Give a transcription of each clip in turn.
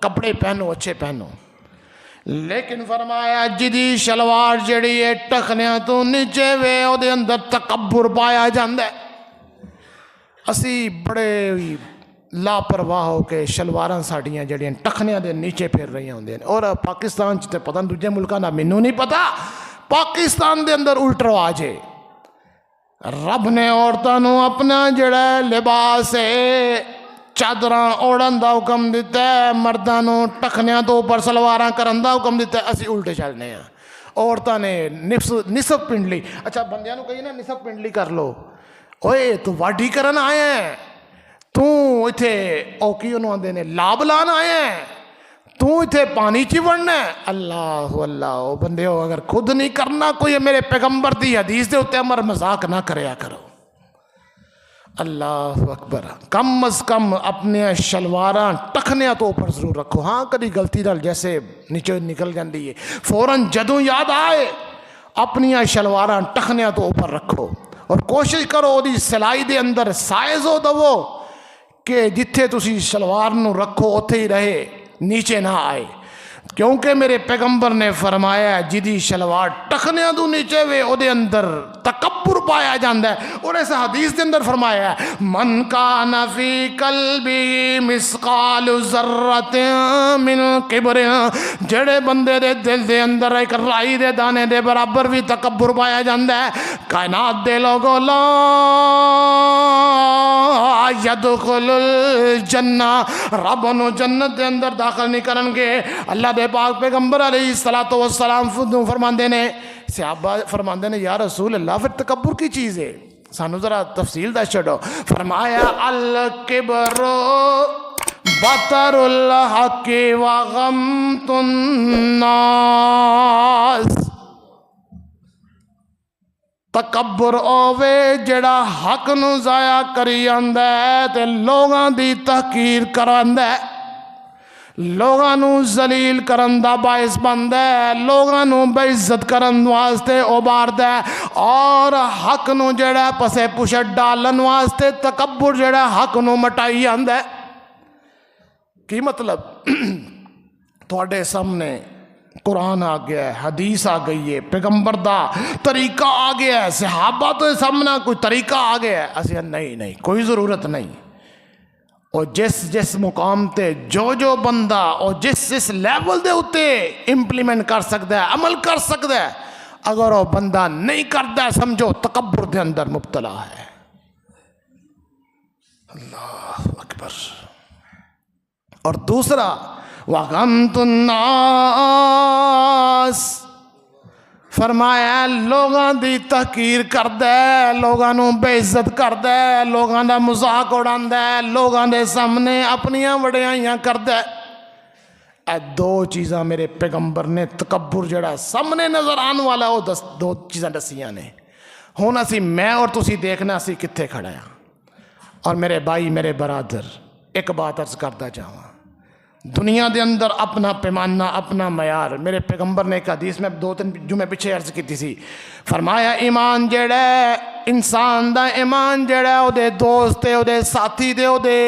کپڑے پہنو اچھے پہنو، لیکن فرمایا جدی شلوار جڑی ہے ٹخنیاں تو نیچے وے او دے اندر تکبر پایا جاندہ ہے۔ اسی بڑے لاپرواہ ہو کے شلواراں ساڑیاں جڑیاں ٹخنیاں دے نیچے پھر رہی ہوندے ہیں، اور پاکستان چتے پتہ دوجے ملکاں دا مینوں نہیں پتا، پاکستان دے اندر الٹ رواج ہے۔ رب نے عورتاں نو اپنا جڑا لباس ہے چادراں اوڑھن دا حکم دیتا ہے، مرداں نو ٹخنیاں تو اوپر سلواراں کرن دا حکم دیتا ہے، اسی الٹے چلنے ہیں۔ عورتاں نے نصف پنڈلی، اچھا بندیاں نو کہی نا نصف پنڈلی کر لو، اوئے تو واڈی کرن آئے ہیں، تو اتھے اوکی انہوں آندے نے لاب لان آئے ہیں، تو اتھے پانی چی وڑنا ہے۔ اللہ اللہ، او بندے ہو اگر خود نہیں کرنا کوئی میرے پیغمبر دی حدیث دے ہوتے امر مذاق نہ کریا کرو۔ اللہ اکبر، کم از کم اپنے شلواراں ٹخنیاں تو اوپر ضرور رکھو۔ ہاں کدی غلطی نال جیسے نیچے نکل جاندی ہے، فوراً جدوں یاد آئے اپنی شلواراں ٹخنیاں تو اوپر رکھو، اور کوشش کرو دی سلائی دے اندر سائز ہو دو کہ جتھے تسی شلوار نو رکھو اتھے ہی رہے، نیچے نہ آئے، کیونکہ میرے پیغمبر نے فرمایا جدی شلوار ٹخنیاں تو نیچے وے او دے اندر تکبر پایا جاندہ ہے۔ اور ایسا حدیث دے اندر فرمایا ہے من کان فی قلبی مثقال ذرۃ من کبر، جڑے بندے دے دل دے اندر ایک رائی دے دانے دے برابر بھی تکبر پایا جاندہ ہے، کائنات دے لوگوں لا یدخل الجنہ، رب انہوں جنت دے اندر داخل نہیں کرن گے۔ اللہ دے پاک پیغمبر علیہ السلام فرماندے نے، صحابہ فرماندے نے یا رسول اللہ پھر تکبر کی چیز ہے، سانو ذرا تفصیل دا چھڑو۔ فرمایا الکبر بطر الحق وغمت الناس، تکبر اوے جڑا حق نو ضائع کری آندہ ہے تے لوگاں دی تحقیر کراندہ ہے، لوگاں نو ذلیل کرن دا باعث بندہ ہے، لوگاں نو بے عزت کرن واسطے اباردہ ہے، اور حق نو جڑا پسے پشت ڈالن واسطے تکبر جڑا حق نو مٹائی آندہ ہے۔ کی مطلب؟ تھوڑے سامنے قرآن آ گیا ہے، حدیث آ گئی ہے، پیغمبر دا طریقہ آ گیا ہے، صحابہ تو سامنے کوئی طریقہ آ گیا ہے، اسے نہیں کوئی ضرورت نہیں۔ اور جس مقام تے جو بندہ اور جس لیول دے ہوتے امپلیمنٹ کر سکتا ہے، عمل کر سکتا ہے، اگر وہ بندہ نہیں کرتا ہے سمجھو تکبر دے اندر مبتلا ہے۔ اللہ اکبر۔ اور دوسرا وَغَمْتُ النَّاسِ، فرمایا لوگاں دی تحقیر کر دے، لوگاں نو بے عزت کر دے، لوگاں دا مذاق اڑان دے، لوگاں دے سامنے اپنیاں وڈیائیاں کر دے۔ اے دو چیزاں میرے پیغمبر نے تکبر جڑا سامنے نظر آن والا وہ دو چیزاں دسیاں نے۔ ہون اسی میں اور تسی دیکھنا اسی کتھے کھڑا ہیں۔ اور میرے بھائی میرے برادر ایک بات عرض کرتا جاواں، دنیا دے اندر اپنا پیمانہ اپنا معیار، میرے پیغمبر نے ایک حدیث میں 2-3 جمعے پیچھے عرض کی تھی، فرمایا ایمان جڑا ہے انسان دا ایمان جڑا ہے او دے دوست او دے ساتھی دے او دے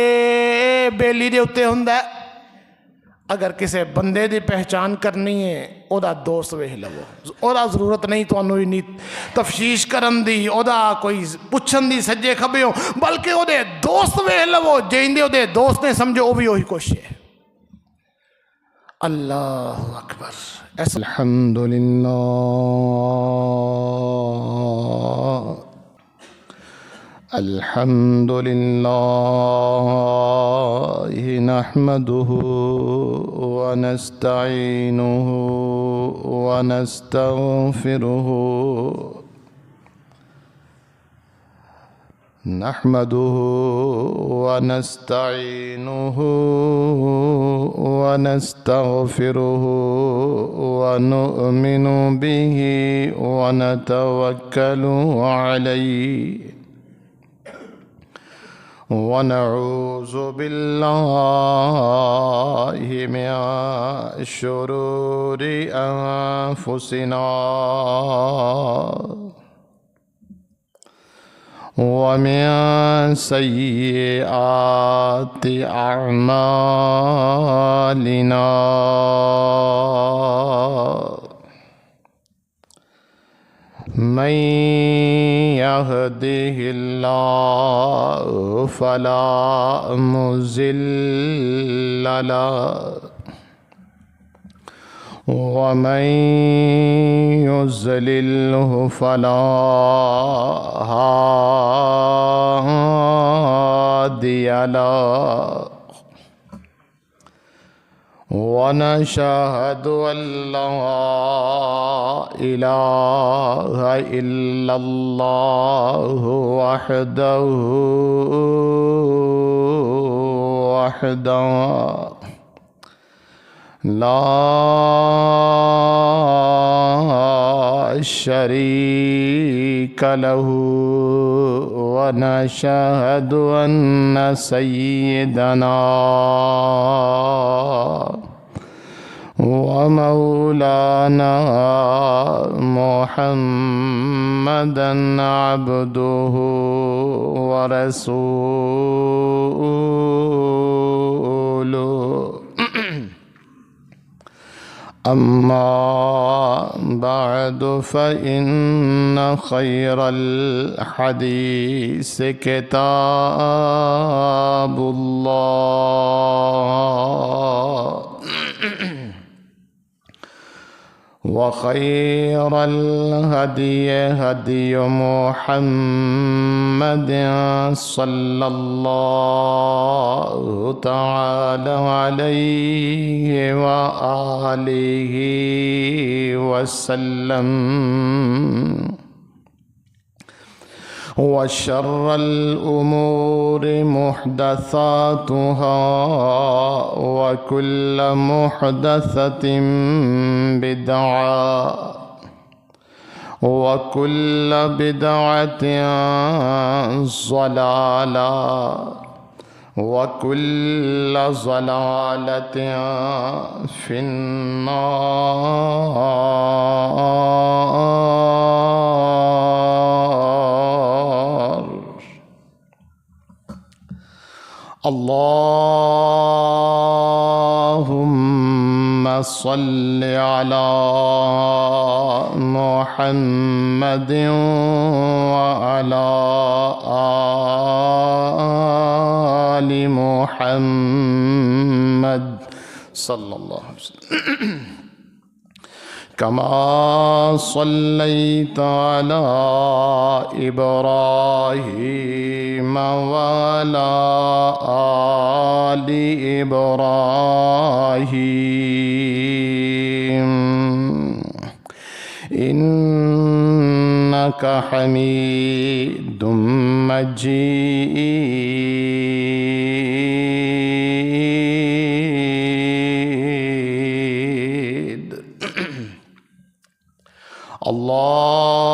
بیلی دے ہوتے ہوندا ہے۔ اگر کسے بندے دی پہچان کرنی ہے او دا دوست ویکھ لو، او دا ضرورت نہیں تو انہوں نہیں تفشیش کرن دی، او دا کوئی پچھن دی سجے کھبے ہو، بلکہ او دے دوست ویکھ لو، جیندے او دے دوست نے سمجھو او بھی وہی کچھ ہے۔ اللہ اکبر۔ الحمدللہ الحمدللہ نحمده ونستعینه ونستغفره نحمده ونستعینه ونستغفره ونؤمن به ونتوکل علیه ونعوذ باللہ من شرور انفسنا ومن سيئات أعمالنا من يهده الله فلا مضل له ومن يضلله فلا هادي له ونشهد أن لا إله إلا الله وحده لا شريك له ونشهد أن سيدنا ومولانا محمدا عبده ورسوله أما بعد فإن خير الحديث كتاب الله وخير الهدي هدي محمد صلى الله تعالى عليه وآله وسلم وشر الأمور محدثاتها وكل محدثة بدعة وكل بدعة ضلالة وكل ضلالة في النار. اللهم صل على محمد وعلى آل محمد صلى الله عليه وسلم كما صليت على إبراهيم وعلى آل إبراهيم إنك حميد مجيد.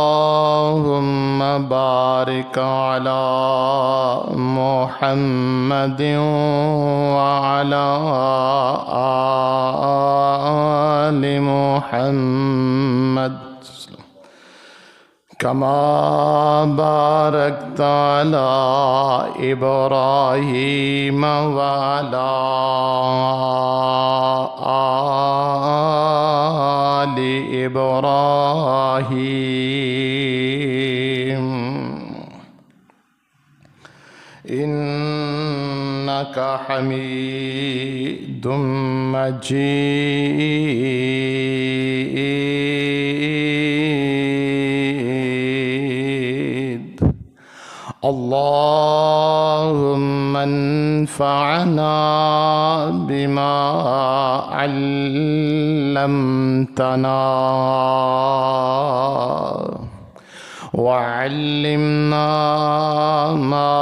اللهم بارك على محمد وعلى آل محمد كما باركت على إبراهيم وعلى آل إبراهيم إنك حميد مجيد. اللهم انفعنا بما علمتنا وعلمنا ما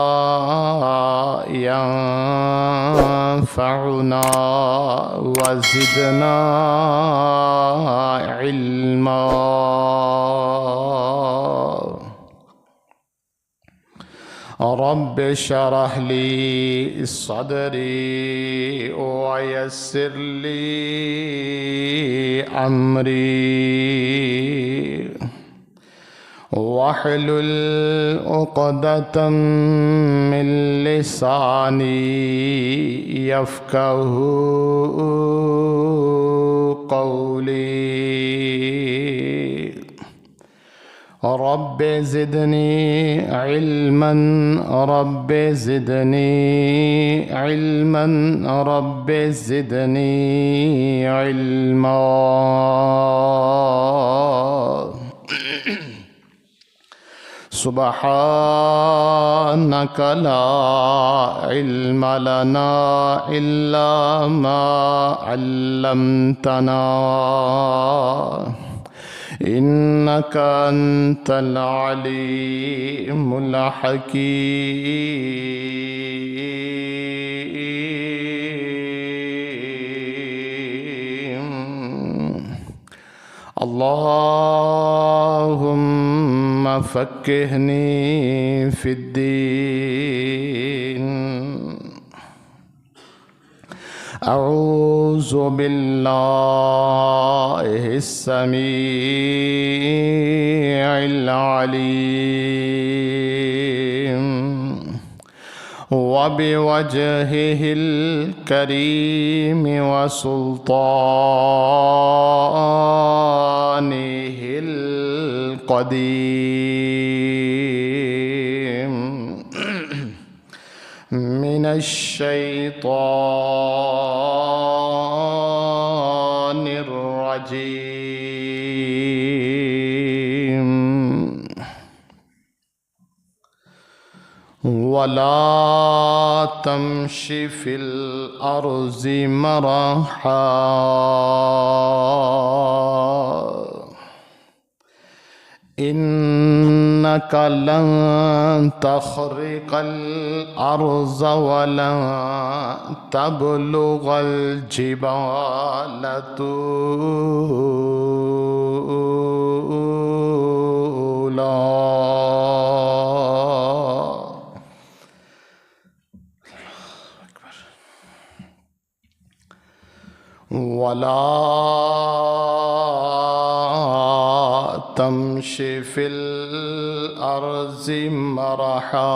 ينفعنا وزدنا علما. رب اشرح لي صدري ويسر لي أمري واحلل عقدة من لساني يفقهوا قولي رب زدني علما رب زدني علما رب زدني علما سبحانك لا علم لنا إلا ما علمتنا إنك أنت العليم الحكيم اللهم فقهني في الدين أعوذ بالله السميع العليم وبوجهه الكريم وسلطانه القديم من الشيطان الرجيم ولا تمش في الأرض مرحا إنك لن تخرق الأرض ولن تبلغ الجبال طولا ولا تمش في الأرض مرحا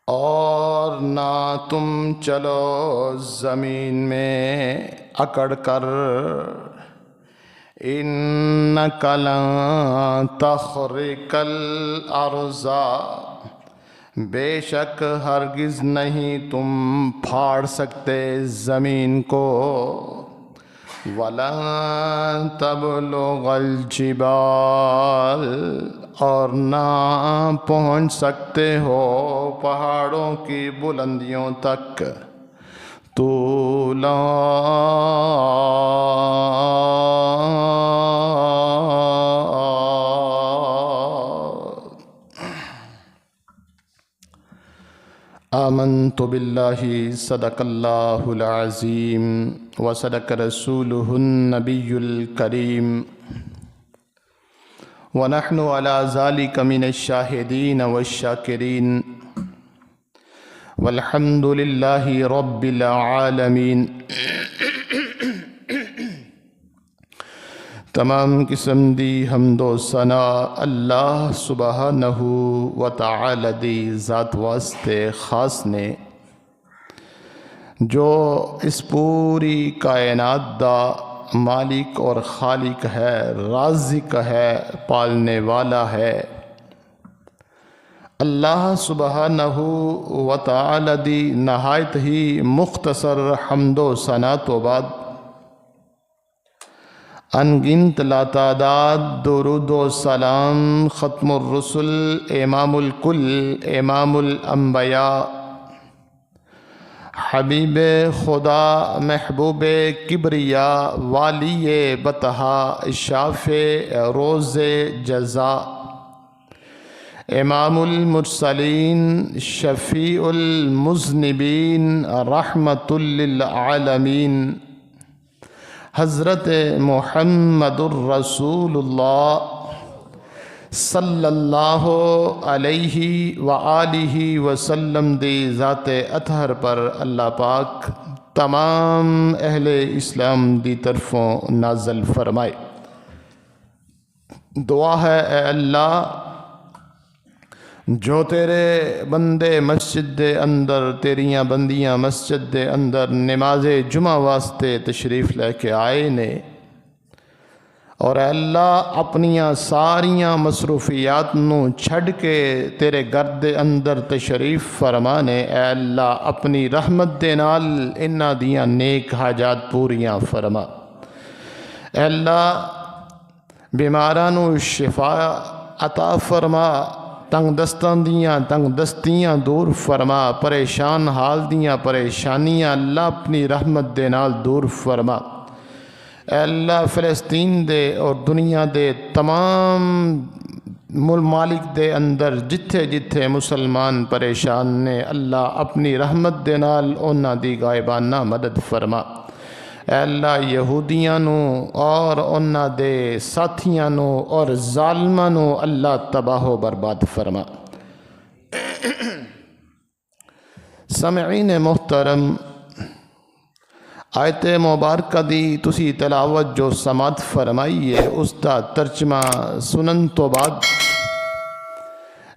اور نہ تم چلو زمین میں اکڑ کر إنك لن تخرق الأرض بے شک ہرگز نہیں تم پھاڑ سکتے زمین کو وَلَن تَبْلُغَ الْجِبَالَ اور نہ پہنچ سکتے ہو پہاڑوں کی بلندیوں تک طولا آمنت باللہ صدق اللہ العظیم وصدق رسولہ النبی الکریم ونحن على ذلك من الشاہدین والشاکرین والحمد للہ رب العالمین۔ تمام قسم دی حمد و ثنا اللہ سبحانہ و تعالی دی ذات واسطے خاص نے جو اس پوری کائنات دا مالک اور خالق ہے، رازق ہے، پالنے والا ہے۔ اللہ سبحانہ و تعالی دی نہایت ہی مختصر حمد و ثنا تو بعد انگنت لاتعداد درود و سلام ختم الرسل امام الکل امام الانبیاء حبیب خدا محبوب کبریا والی بطحا شافع روز جزا امام المرسلین شفیع المذنبین رحمت للعالمین حضرت محمد الرسول اللہ صلی اللہ علیہ وآلہ وسلم دی ذات اطہر پر اللہ پاک تمام اہل اسلام دی طرفوں نازل فرمائے۔ دعا ہے اے اللہ جو تیرے بندے مسجد دے اندر تیریاں بندیاں مسجد دے اندر نماز جمعہ واسطے تشریف لے کے آئے نے اور اے اللہ اپنیاں ساریاں مصروفیات نو چھڈ کے تیرے گھر دے اندر تشریف فرمانے اے اللہ اپنی رحمت دے نال انہاں دیاں نیک حاجات پوریاں فرما اے اللہ بیماراں نو شفا عطا فرما تنگ دستاں دیاں تنگ دستیاں دور فرما پریشان حال دیاں پریشانیاں اللہ اپنی رحمت دے نال دور فرما اے اللہ فلسطین دے اور دنیا دے تمام ممالک دے اندر جتھے جتھے مسلمان پریشان نے اللہ اپنی رحمت دے نال انہاں دی غائبانہ مدد فرما اے اللہ یہودیاں نو اور انہاں دے ساتھیاں نو اور ظالماں نو اللہ تباہ و برباد فرما سامعین محترم آیت مبارکہ دی تسی تلاوت جو سماعت فرمائی ہے اس دا ترجمہ سنن تو بعد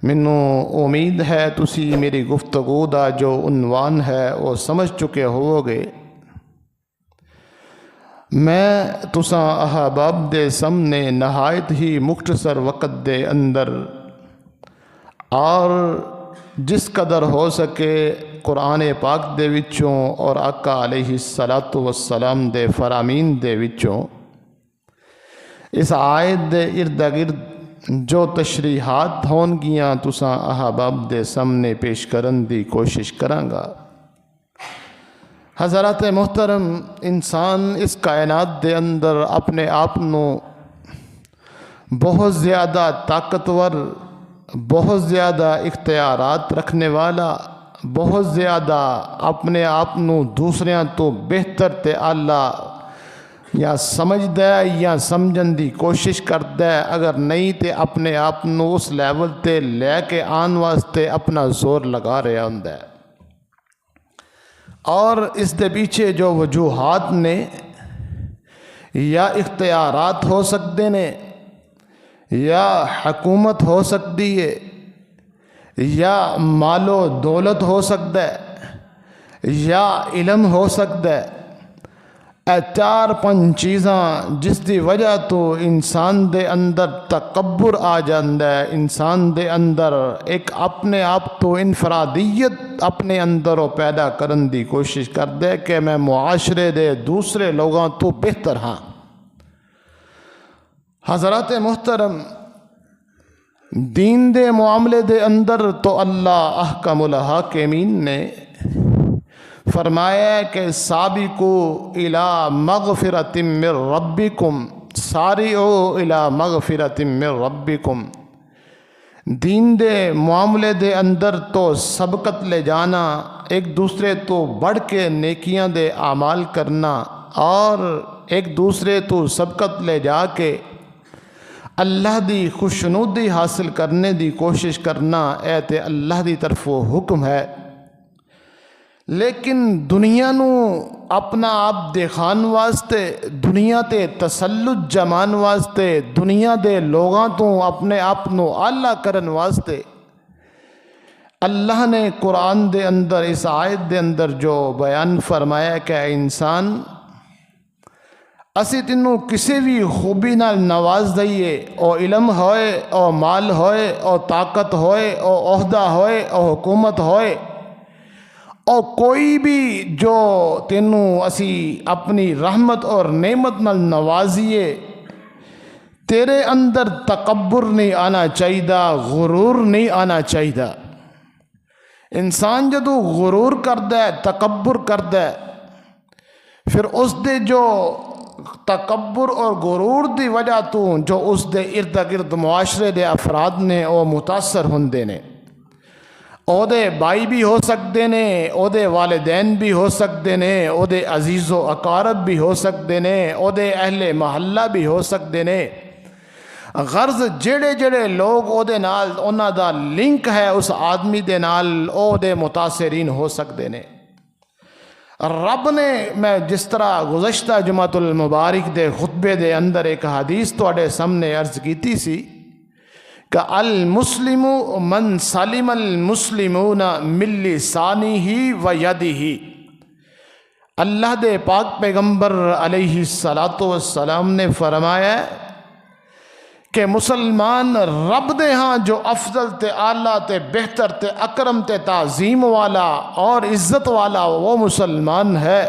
مینوں امید ہے تسی میری گفتگو دا جو عنوان ہے وہ سمجھ چکے ہوو گے میں تساں احباب دے سامنے نہایت ہی مختصر وقت دے اندر اور جس قدر ہو سکے قرآن پاک دے وچوں اور آقا علیہ الصلاۃ والسلام دے فرامین دے وچوں اس آیت دے ارد گرد جو تشریحات ہون گیاں تساں احباب دے سامنے پیش کرن دی کوشش کراں گا حضرات محترم انسان اس کائنات دے اندر اپنے آپ نو بہت زیادہ طاقتور بہت زیادہ اختیارات رکھنے والا بہت زیادہ اپنے آپ نو دوسریاں تو بہتر تے اعلیٰ یا سمجھدا ہے یا سمجھن دی کوشش کردا ہے اگر نہیں تے اپنے آپ نو اس لیول تے لے کے آن واسطے اپنا زور لگا رہا ہوندا ہے اور اس دے پیچھے جو وجوہات نے یا اختیارات ہو سکتے نے یا حکومت ہو سکتی ہے یا مال و دولت ہو سکتا ہے یا علم ہو سکتا ہے اے چار پنج چیزاں جس دی وجہ تو انسان دے اندر تکبر آ جاندا ہے انسان دے اندر ایک اپنے آپ تو انفرادیت اپنے اندر وہ پیدا کرن دی کوشش کردا ہے کہ میں معاشرے دے دوسرے لوگاں تو بہتر ہاں حضرات محترم دین دے معاملے دے اندر تو اللہ احکم الحاکمین نے فرمایا کہ سابقوا الی مغفرۃ من ربکم سارعوا الی مغفرۃ من ربکم دین دے معاملے دے اندر تو سبقت لے جانا ایک دوسرے تو بڑھ کے نیکیاں دے اعمال کرنا اور ایک دوسرے تو سبقت لے جا کے اللہ دی خوشنودی حاصل کرنے دی کوشش کرنا اے تے اللہ دی طرفوں حکم ہے لیکن دنیا نو اپنا آپ دکھان واسطے دنیا تے تسلط جمان واسطے دنیا دے لوگاں تو اپنے آپ نو اعلیٰ کرن واسطے اللہ نے قرآن دے اندر اس آیت دے اندر جو بیان فرمایا کہ انسان اسی تینوں کسی بھی خوبی نال نواز دئیے او علم ہوئے او مال ہوئے او طاقت ہوئے او عہدہ ہوئے او حکومت ہوئے او کوئی بھی جو تینوں اسی اپنی رحمت اور نعمت نال نوازیے تیرے اندر تکبر نہیں آنا چاہیے غرور نہیں آنا چاہیے انسان جدو غرور کردا ہے تکبر کردا ہے پھر اس دے جو تکبر اور غرور دی وجہ تو جو اس دے ارد گرد معاشرے دے افراد نے وہ متاثر ہوندے نے او دے بھائی بھی ہو سکتے نے او دے والدین بھی ہو سکتے نے او دے عزیز و اقارب بھی ہو سکتے نے او دے اہل محلہ بھی ہو سکتے نے غرض جڑے جڑے لوگ او دے نال انہاں دا لنک ہے اس آدمی دے نال او دے متاثرین ہو سکتے نے رب نے، میں جس طرح گزشتہ جمعۃ المبارک دے خطبے دے اندر ایک حدیث تواڈے سامنے عرض کیتی سی کہ المسلم من سلم المسلمون من لسانہ و یدہ، اللہ دے پاک پیغمبر علیہ الصلاۃ والسلام نے فرمایا کہ مسلمان رب دے ہاں جو افضل تے اعلیٰ تے بہتر تے اکرم تے تعظیم والا اور عزت والا وہ مسلمان ہے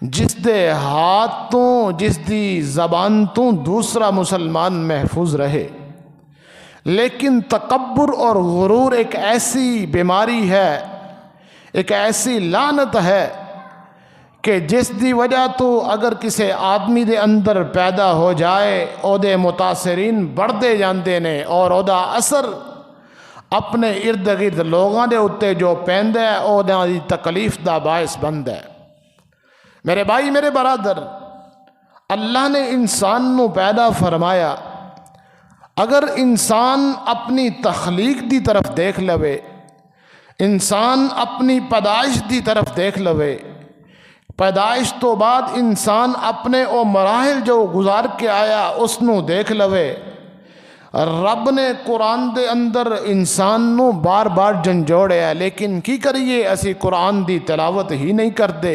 جس دے ہاتھ تو، جس دی زبان تو دوسرا مسلمان محفوظ رہے۔ لیکن تکبر اور غرور ایک ایسی بیماری ہے، ایک ایسی لعنت ہے کہ جس دی وجہ تو اگر کسی آدمی دے اندر پیدا ہو جائے او دے متاثرین بڑھتے جاندے نے اور او دا اثر اپنے ارد گرد لوگاں دے اتے جو پیندہ ہے او دی تکلیف دا باعث بند ہے۔ میرے بھائی، میرے برادر، اللہ نے انسان نو پیدا فرمایا، اگر انسان اپنی تخلیق دی طرف دیکھ لوے، انسان اپنی پیدائش دی طرف دیکھ لوے، پیدائش تو بعد انسان اپنے او مراحل جو گزار کے آیا اس نو دیکھ لوے، رب نے قرآن دے اندر انسان نو بار بار جھنجھوڑیا ہے، لیکن کی کریے اسی قرآن دی تلاوت ہی نہیں کرتے۔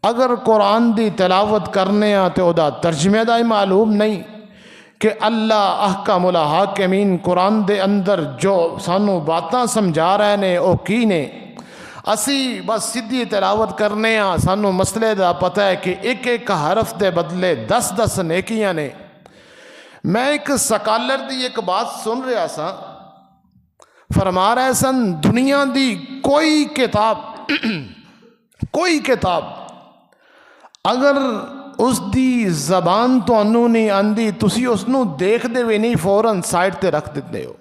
اگر قرآن دی تلاوت کرنے آ تو دا ترجمے دا ہی معلوم نہیں کہ اللہ احکم الحاکمین قرآن دے اندر جو سانو باتاں سمجھا رہے نے او کی نے۔ اسی بس سیدھی تلاوت کرنے ہاں، سانو مسئلے دا پتہ ہے کہ ایک ایک حرف دے بدلے 10 نیکیاں نے۔ میں ایک سکالر دی ایک بات سن رہا سا، فرما رہے سن دنیا دی کوئی کتاب اگر اس دی زبان تو انو نہیں آندی تسی اس نو دیکھ دے وے نہیں، فوراً سائٹ تے رکھ دیتے ہو،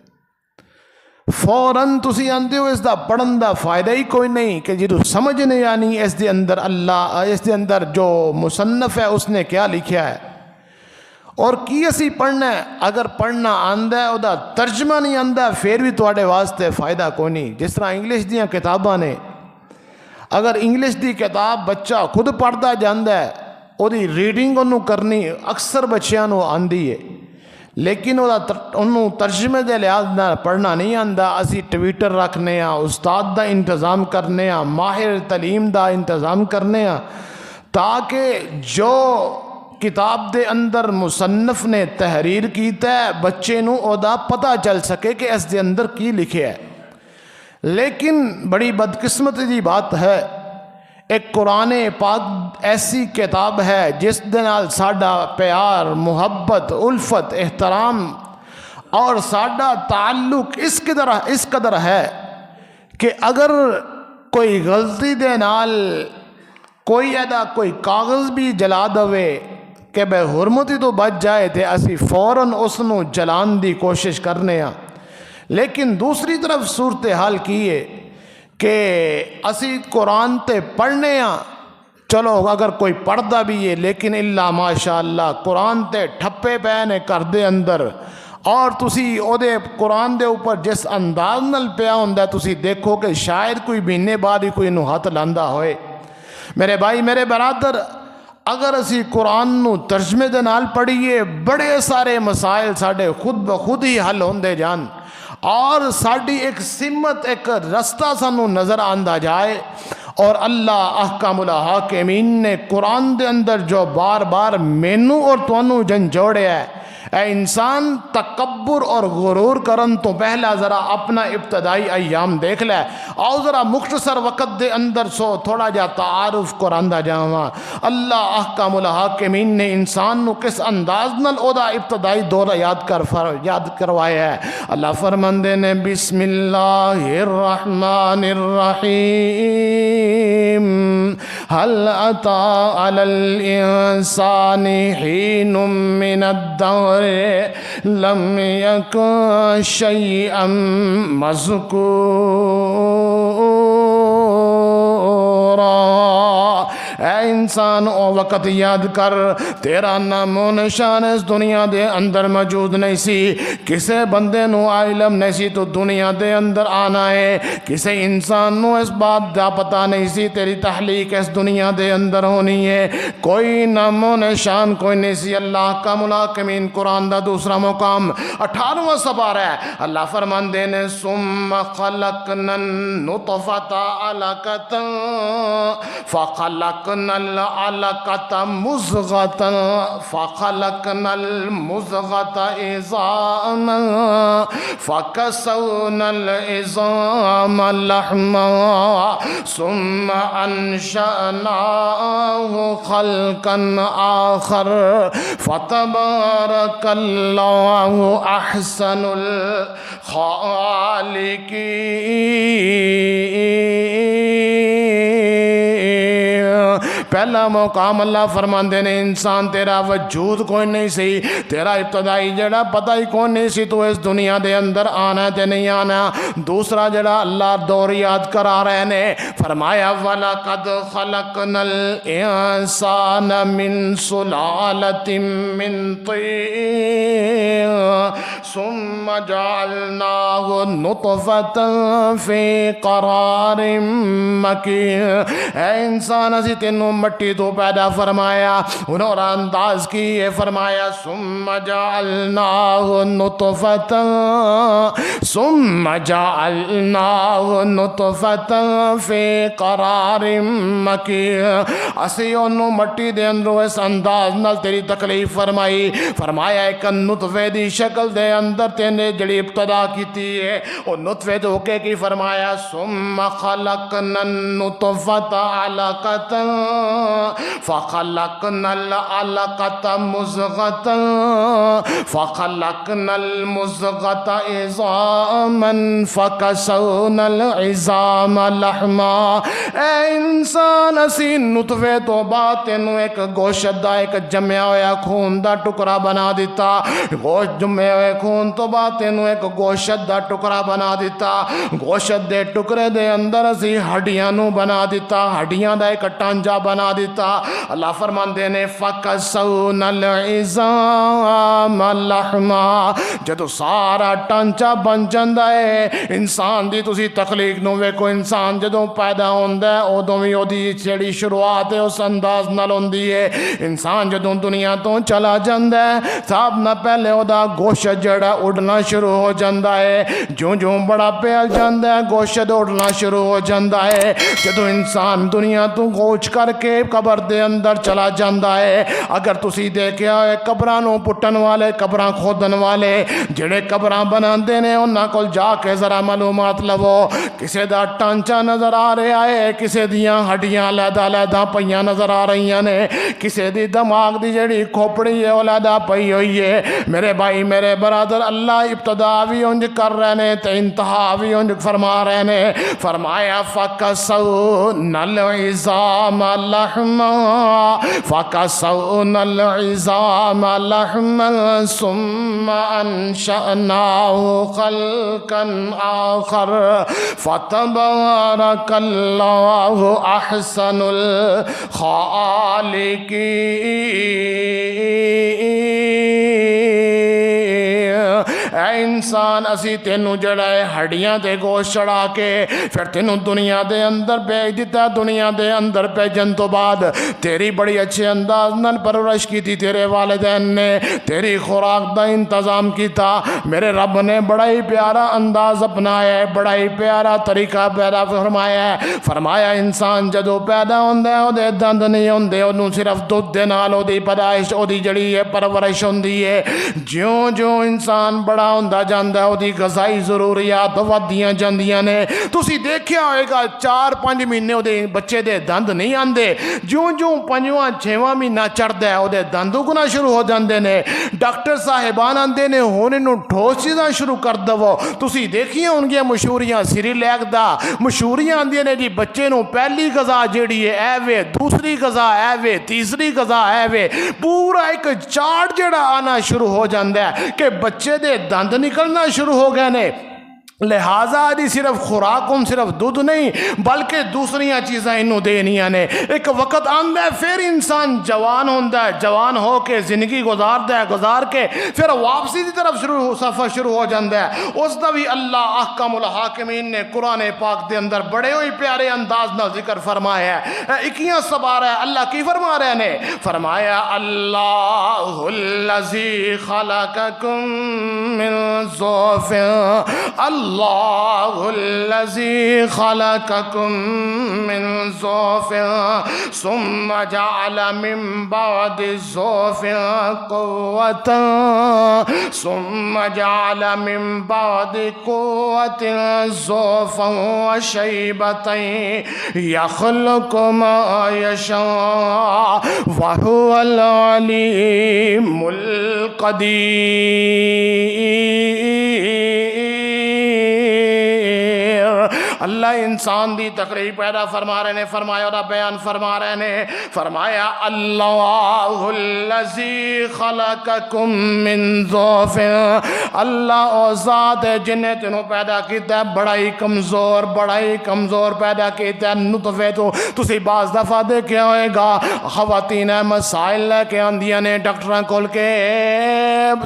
فوراً تسی آندے ہو اس دا پڑھن دا فائدہ ہی کوئی نہیں کہ جدو سمجھ نہیں آنی اس دے اندر اللہ، اس دے اندر جو مصنف ہے اس نے کیا لکھیا ہے اور کی اسی پڑھنا ہے۔ اگر پڑھنا آندہ ہے او دا ترجمہ نہیں آندہ پھر بھی تواڈے واسطے فائدہ کوئی نہیں۔ جس طرح انگلش دیاں کتاباں نے، اگر انگلش دی کتاب بچہ خود پڑھتا جاندہ ہے او دی ریڈنگ انہوں کرنی اکثر بچیاں نو آندی ہے، لیکن انہوں ترجمے دے لحاظ نہ پڑھنا نہیں آندا۔ اسی ٹویٹر رکھنے ہاں، استاد دا انتظام کرنے ہاں، ماہر تعلیم دا انتظام کرنے ہاں تاکہ جو کتاب دے اندر مصنف نے تحریر کیتا ہے بچے نو او دا پتہ چل سکے کہ اس دے اندر کی لکھے ہے۔ لیکن بڑی بدقسمتی دی بات ہے، ایک قرآن پاک ایسی کتاب ہے جس دے نال ساڈا پیار، محبت، الفت، احترام اور ساڈا تعلق اس قدر ہے کہ اگر کوئی غلطی دے نال کوئی کوئی کاغذ بھی جلا دوے کہ بے حرمتی تو بچ جائے تھے اسی فوراً اس نو جلان دی کوشش کرنے ہاں۔ لیکن دوسری طرف صورتحال کی ہے کہ اسی قرآن تے پڑھنے ہاں، چلو اگر کوئی پڑھدا بھی ہے لیکن اللہ ماشاءاللہ قرآن تے ٹھپے پینے کر دے اندر، اور تسی او دے قرآن دے اوپر جس انداز نال پیا ہوندا تسی دیکھو کہ شاید کوئی مہینے بعد ہی کوئی نو ہاتھ لاندا ہوئے۔ میرے بھائی، میرے برادر، اگر اسی قرآن نو ترجمے دے نال پڑھیے بڑے سارے مسائل ساڈے خود بخود ہی حل ہوندے جان اور ساڈی ایک سمت، ایک رستہ سانو نظر آندا جائے۔ اور اللہ احکم الحاکمین نے قرآن دے اندر جو بار بار مینوں اور تانوں جھنجھوڑیا ہے، اے انسان تکبر اور غرور کرن تو پہلا ذرا اپنا ابتدائی ایام دیکھ لے، اور ذرا مختصر وقت دے اندر سو تھوڑا جا تعارف قرآن دا جاواں۔ اللہ احکم الحاکمین نے انسان نو کس انداز نال او دا ابتدائی دورہ یاد کروایا ہے۔ اللہ فرماندے نے بسم اللہ الرحمن الرحیم هل أتى على الإنسان حين من الدهر لم يكن شيئا مذكورا اے انسان او وقت یاد کر تیرا نام و نشان اس دنیا دے اندر موجود نہیں سی کسے بندے نو علم نہیں سی تو دنیا دے اندر آنا ہے کسے انسان نو اس بات دا پتہ نہیں سی تیری تحلیق اس دنیا دے اندر ہونی ہے کوئی نام و نشان کوئی نہیں سی اللہ کا ملاکمین قرآن دا دوسرا مقام 18واں سپارہ ہے اللہ فرماندے نے ثم خلقنا النطفة علقة فخلقنا العلقة مضغة فخلقنا المضغة عظاما فكسونا العظام لحما ثم أنشأناه خلقا آخر فتبارك الله أحسن الخالقين پہلا مقام اللہ فرماندے نے انسان تیرا وجود کوئی نہیں سی تیرا ابتدائی جڑا پتہ ہی کوئی نہیں سی تو اس دنیا دے اندر آنا تے نہیں آنا دوسرا جڑا اللہ دور یاد کرا رہے نے فرمایا وَلَقَدْ خَلَقْنَا الْإِنسَانَ مِنْ سُلَالَةٍ مِّن طِينٍ ثُمَّ جَعَلْنَاهُ نُطْفَةً فِي قَرَارٍ مَّكِينٍ اے انسان اسی تینوں مٹی تو پیدا فرمایا انہوں انداز کی یہ فرمایا ثم جعلناه نطفة ثم جعلناه نطفة في قرار مكين اسی انہوں مٹی دے اندروں اس انداز نال تیری تکلیف فرمائی فرمایا ایک نطفے دی شکل دے اندر تینے جڑی ابتدا کیتی ہے وہ نطفے تو کے کی فرمایا ثم خلقنا النطفة علقة فخلقنا العلقة مضغة فخلقنا المضغة عظاما فكسونا العظام لحما اے انسان اسی نطفے تو بعد تینوں ایک گوشت دا ایک جمعہ ہویا خون دا ٹکڑا بنا دیتا گوشت جمعے ہوئے خون تو بعد تینوں ایک گوشت دا ٹکڑا بنا دیتا گوشت دے ٹکڑے دے اندر اسی ہڈیاں نو بنا دیتا ہڈیاں دا ایک ٹانجا بنا دیتا اللہ فرماندے نے فَكَسَوْنَا الْعِظَامَ لَحْمًا جدو سارا ٹانچا بن جاندہ ہے انسان دی تسی تخلیق نو ویکو انسان جدو پیدا ہوندہ ہے ادوں بھی دی چڑی شروعات ہے اس انداز نال ہوندی ہے انسان جدو دنیا تو چلا جاندہ ہے صاحب نہ پہلے دا گوشت جڑا اڑنا شروع ہو جاندہ ہے جو بڑا پھیل جاندہ ہے گوشت اڑنا شروع ہو جاندہ ہے جدو انسان دنیا تو گوچ کر کے قبر دے اندر چلا جاندہ ہے اگر تسی دیکھیا ہے قبرانوں پٹن والے قبران کھودن والے جڑے قبران بنان دینے انہاں کل جا کے ذرا معلومات لو کسے دا ٹانچا نظر آ رہا ہے کسے دیاں ہڈیاں لیدہ پہیاں نظر آ رہی ہیں کسے دی دماغ دی جڑی کھوپڑی ہے لیدہ پہی ہوئی ہے میرے بھائی میرے برادر اللہ ابتدا بھی انج کر رہے نے تے انتہا بھی انج فرما رہے نے فرمایا فَكَسَوْنَا الْعِظَامَ لَحْمًا فَكَسَوْنَا الْعِظَامَ لَحْمًا ثُمَّ أَنشَأْنَاهُ خَلْقًا آخَرَ فَتَبَارَكَ اللَّهُ أَحْسَنُ الْخَالِقِينَ اے انسان اسی تینوں جڑا ہے ہڈیاں دے گوشت چڑھا کے پھر تینوں دنیا دے اندر بھیج دیتا دنیا دے اندر بھیجن تو بعد تیری بڑی اچھے انداز نال پرورش کی تھی تیرے والدین نے تیری خوراک دا انتظام کیتا میرے رب نے بڑا ہی پیارا انداز اپنایا ہے بڑا ہی پیارا طریقہ پیدا فرمایا ہے فرمایا انسان جدو پیدا ہوندے او دے دند نہیں ہوندے انہوں صرف دودھ دے نال او دی پیدائش او دی جڑی ہے پرورش ہوندی ہے جوں انسان بڑا ہوندہ جاندہ او دی غذائی ضروریات ودیاں جاندیاں نے تسی دیکھیا ہوئے گا 4-5 مہینے او دے بچے دے دند نہیں آندے جوں 5واں مہینہ چڑھ دے او دے دند اگنا شروع ہو جاندے نے ڈاکٹر صاحبان آندے نے ہونے نو ٹھوس چیزاں شروع کر دو تسی دیکھیا ہونگیاں مشہوریاں سری لیک دا مشہوریاں آندے نے جی بچے نو پہلی غذا جیڑی ہے اے وے دوسری غذا اے وے تیسری غذا اے وے پورا ایک چارٹ جیڑا آنا شروع ہو جاندہ ہے کہ بچے دے دند نکلنا شروع ہو گئے نے لہٰذا جی صرف خوراک صرف دودھ نہیں بلکہ دوسری چیزاں انہوں دینیاں نے. ایک وقت آندا ہے پھر انسان جوان ہوندا ہے, جوان ہو کے زندگی گزاردا ہے, گزار کے پھر واپسی دی طرف سفر شروع ہو جاتا ہے. اس دا بھی اللہ احکم الحاکمین نے قرآن پاک دے اندر بڑے ہوئی پیارے انداز نال ذکر فرمایا ہے. 21 سپارہ ہے, اللہ کی فرما رہے نے, فرمایا اللہ الذی خلقکم من ضعف, اللہ الذی خلقکم من ضعف ثم جعل من بعد ضعف قوة ثم جعل من بعد قوة ضعفا وشیبة یخلق ما یشاء وهو العلیم القدیر. اللہ انسان دی تقریب پیدا فرما رہے نے, فرمایا اور بیان فرما رہے نے, فرمایا اللہ الذی خلقکم من ضعف, اللہ او ذات ہے جن نے تینوں پیدا کیتا ہے بڑا ہی کمزور پیدا کیتا ہے نطفے تو. تسی بعض دفعہ دیکھیا ہوئے گا خواتین مسائل لے کے آندیاں نے ڈاکٹراں کول کے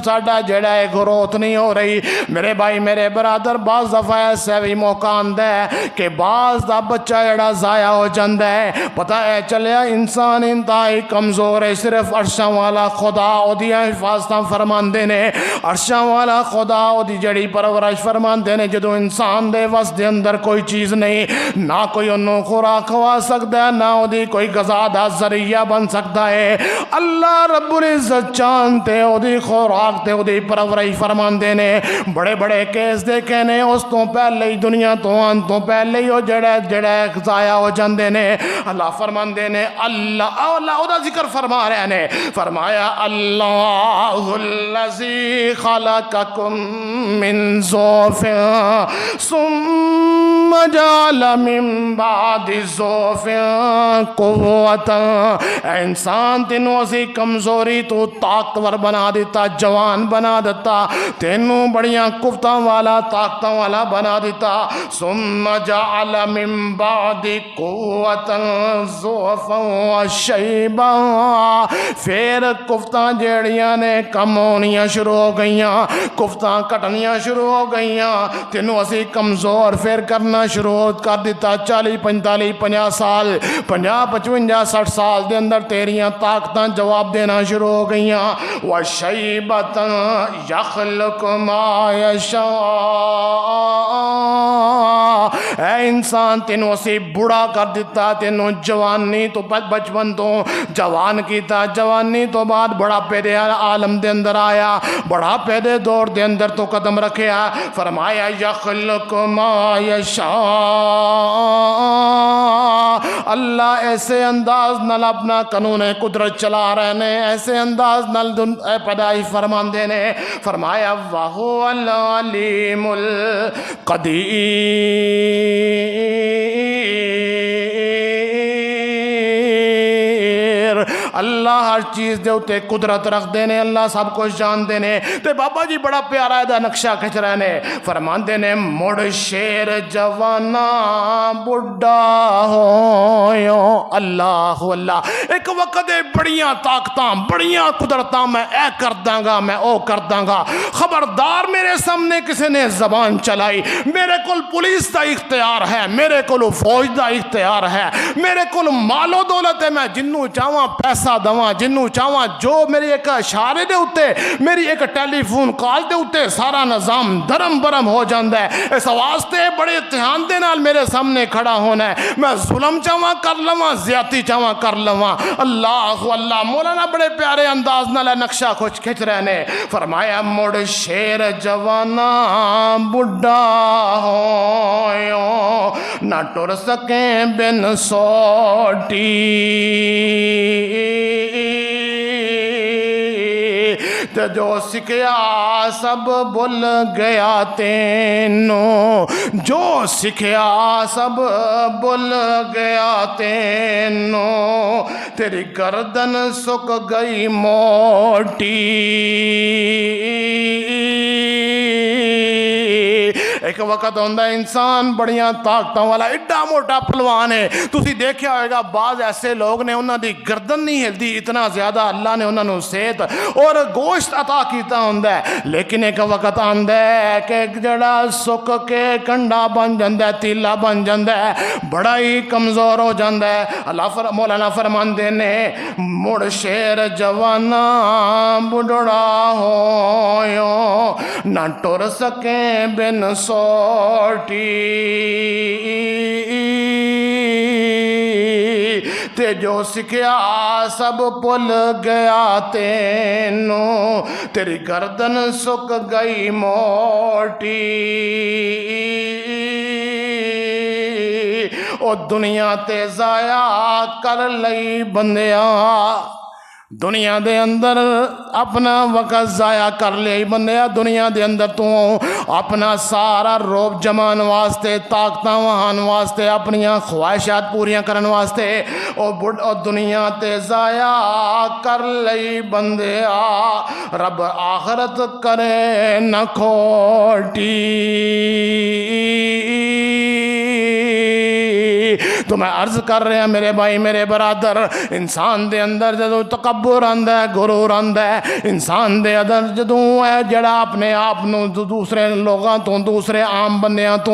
ساڈا جڑا ہے گروتھ نہیں ہو رہی. میرے بھائی میرے برادر بعض دفعہ ایسے بھی موقع آندا ہے کہ بعض دا بچہ جڑا ضائع ہو جاندہ ہے. پتہ ہے چلیا انسان انتہائی کمزور ہے, صرف عرشاں والا خدا او دی حفاظتاں فرماندے نے, عرشاں والا خدا او دی جڑی پرورش فرماندے نے. جدو انسان دے وس دے اندر کوئی چیز نہیں, نہ کوئی انہوں خوراک کھوا سکتا ہے, نہ او دی کوئی غذا دا ذریعہ بن سکتا ہے. اللہ رب العزت چاہتے او دی خوراک تے او دی پرورش فرماندے نے. بڑے بڑے کیس دیکھے نے, اس تو پہلے ہی دنیا تو آن تو پہلے ہی وہ جڑے ضائع ہو جاندے نے. اللہ فرماندے نے, اللہ او دا ذکر فرما رہے نے, فرمایا اللہ الذی خلقکم من ضعف ثم جعل من بعد ضعف قوة. انسان تینوں اسی کمزوری تو طاقتور بنا دیتا, جوان بنا دیتا, تینوں بڑیاں قوتاں والا طاقتاں والا بنا دیتا. ثم جعل من بعد قوة ضعفا وشیبا, پھر قوتاں جیڑیاں نے کم ہونیاں شروع ہو گئیاں, قوتاں کٹنیاں شروع ہو گئیاں, تینوں اسی کمزور پھر کرنا شروع کر دیتا. 40 45 50 سال 50 55 60 سال دے اندر تیریاں طاقتاں جواب دینا شروع ہو گئیاں. وشیبۃ یخلق ما یشاء, اے انسان تینوں اسی بڑا کر دیتا, تینوں جوانی تو بچپن تو جوان کیتا, جوانی تو بعد بڑھاپے دے عالم دے اندر آیا, بڑھاپے دے دور دے اندر تو قدم رکھیا. فرمایا یخلق ما یشاء, اللہ ایسے انداز نال اپنا قانون قدرت چلا رہے نے, ایسے انداز نال پیدائش فرماندے نے. فرمایا وَهُوَ الْعَلِيمُ الْقَدِيرُ. اللہ ہر چیز دے اتے قدرت رکھ دینے, اللہ سب کچھ جان دینے. تے بابا جی بڑا پیارا ہے دا نقشہ کھچ رہے نے, فرمان دینے مڑ شیر جوانا بڑھا ہویوں. اللہ اللہ, ایک وقت بڑیاں طاقتاں بڑیاں قدرتاں میں اے کر داں گا, میں او کر داں گا. خبردار میرے سامنے کسی نے زبان چلائی, میرے کول پولیس دا اختیار ہے, میرے کول فوج دا اختیار ہے, میرے کول مال و دولت ہے, میں جنوں چاہواں پیسہ دواں, جنوں چاہواں جو میری ایک اشارے دے اتے, میری ایک ٹیلی فون کال دے اتے سارا نظام درم برم ہو جاندہ ہے. اس واسطے بڑے اتحان دے نال میرے سامنے کھڑا ہونا ہے. میں ظلم چاہواں کر لواں, زیادتی چاہواں کر لواں. اللہ اللہ, مولانا بڑے پیارے انداز نال نقشہ کچھ کھچ رہے نے. فرمایا مڑ شیر جوانا بڑھا ہویوں, نہ ٹر سکیں بن سوٹی. تے جو سکھیا سب بھول گیا تینوں, جو سکھیا سب بھول گیا تینوں, تیری گردن سک گئی موٹی. ایک وقت ہوتا ہے انسان بڑیاں طاقتوں والا ایڈا موٹا پہلوان ہے، تسی دیکھیا ہوئے گا بعض ایسے لوگ نے انہاں دی گردن نہیں ہلدی، اتنا زیادہ اللہ نے انہاں نو صحت اور گوشت عطا کیتا ہوندا ہے، لیکن ایک وقت آندا ہے کہ جڑا سک کے کنڈا بن جاندا ہے، تیلا بن جاندا ہے، بڑا ہی کمزور ہو جاندا ہے۔ اللہ مولانا فرماندے نے مڑ شیر جوانا بڑھڑا ہویوں نہ ٹر سکیں بن سوٹی، تے جو سکھیا سب بھل گیا تینوں، تیری گردن سک گئی موٹی۔ او دنیا تے ضائع کر لئی بندیاں، دنیا دے اندر اپنا وقت ضائع کر لئی بندیا، دنیا دے اندر تو اپنا سارا روب جمان واسطے، طاقتاں وہان واسطے، اپنیاں خواہشات پوریاں کرن واسطے او دنیا تے ضائع کر لئی بندیا، رب آخرت کرے نہ کھوٹی۔ تو میں عرض کر رہا میرے بھائی میرے برادر، انسان دے اندر جدو تکبر آندا ہے، غرور آندا ہے، انسان دے اندر جدو ہے جڑا اپنے آپ نو دوسرے لوگاں تو، دوسرے عام بندیاں تو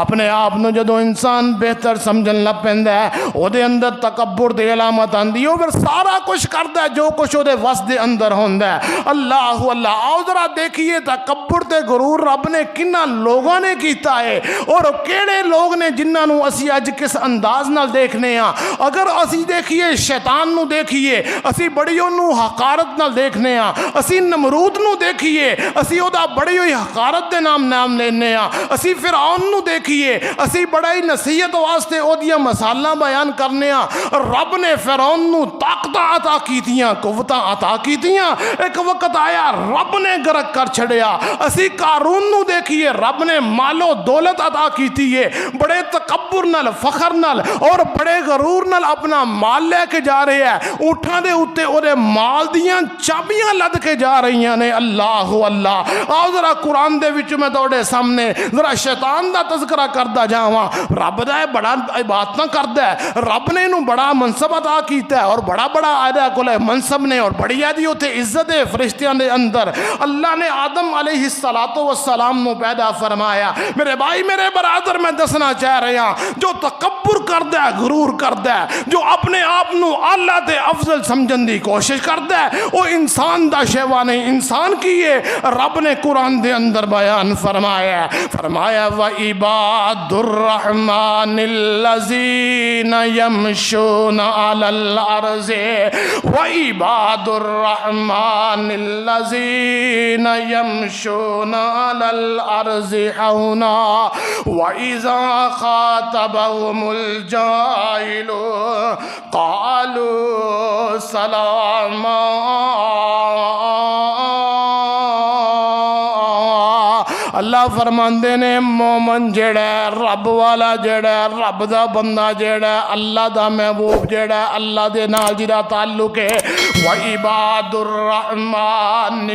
اپنے آپ نو جدو انسان بہتر سمجھن لگ پیندا ہے، او دے اندر تکبر دی علامت آندی ہے، پھر سارا کچھ کردا ہے جو کچھ او دے وس دے اندر ہوندا ہے۔ اللہ اللہ، آؤ ذرا دیکھیے تکبر تے غرور رب نے کنہ لوگوں نے کیتا ہے، اور کیڑے لوگ نے جنہاں نو اسی اج کس انداز نال دیکھنے ہاں۔ اگر اسی دیکھیے شیطان نو دیکھیے، اسی بڑیوں نو حقارت نال دیکھنے ہاں، اسی نمرود نو دیکھیے، اسی او دا بڑی ہوئی حقارت دے نام لینے ہاں، اسی فرعون نو دیکھیے، اسی بڑائی نصیحت واسطے او دیاں مثالاں بیان کرنے ہاں۔ رب نے فرعون نو طاقتاں عطا کیتیاں، قوتاں عطا کیتیاں، ایک وقت آیا رب نے غرق کر چھڑیا۔ اسی قارون نو دیکھیے، رب نے مال و دولت عطا کیتی ہے، بڑے تکبر نال، فخر نال اور بڑے غرور نال اپنا مال لے کے جا رہے ہیں، اونٹاں دے اوتے او دے مال دیاں چابیاں لد کے جا رہی نے۔ اللہ اللہ، آؤ ذرا قرآن دے وچ میں توڑے سامنے ذرا شیطان دا تذکرہ کردا جاواں۔ رب دا بڑا عبادتاں کردا ہے، رب نے انہوں بڑا منصب عطا کیتا ہے، اور بڑا بڑا آدھا کولے منصب نے، اور بڑی آدھی ہوتے عزت فرشتیاں دے اندر۔ اللہ نے آدم علیہ السلام نو پیدا فرمایا۔ میرے بھائی میرے برادر، میں دسنا چاہ رہا ہوں، جو تکبر کردا ہے، غرور کردا ہے، جو اپنے آپ نو اعلیٰ تے افضل سمجھن دی کوشش کردا ہے، وہ انسان دا شیوا نہیں، انسان کی ہے۔ رب نے قرآن دے اندر بیان فرمایا وَعِبَادُ الرَّحْمَنِ الَّذِينَ يَمْشُونَ عَلَى الْأَرْضِ وَعِبَادُ الرَّحْمَنِ الَّذِينَ يَمْشُونَ عَلَى الْأَرْضِ حَوْنًا وَإِذَا خَاطَبَهُمُ الْجَاهِلُونَ قَالُوا سَلَامًا۔ اللہ فرماندے نے مومن جڑا ہے، رب والا جڑا ہے، رب دا بندہ جڑا ہے، اللہ دا محبوب جڑا ہے، اللہ دے نال جدا تعلق ہے، وعباد الرحمن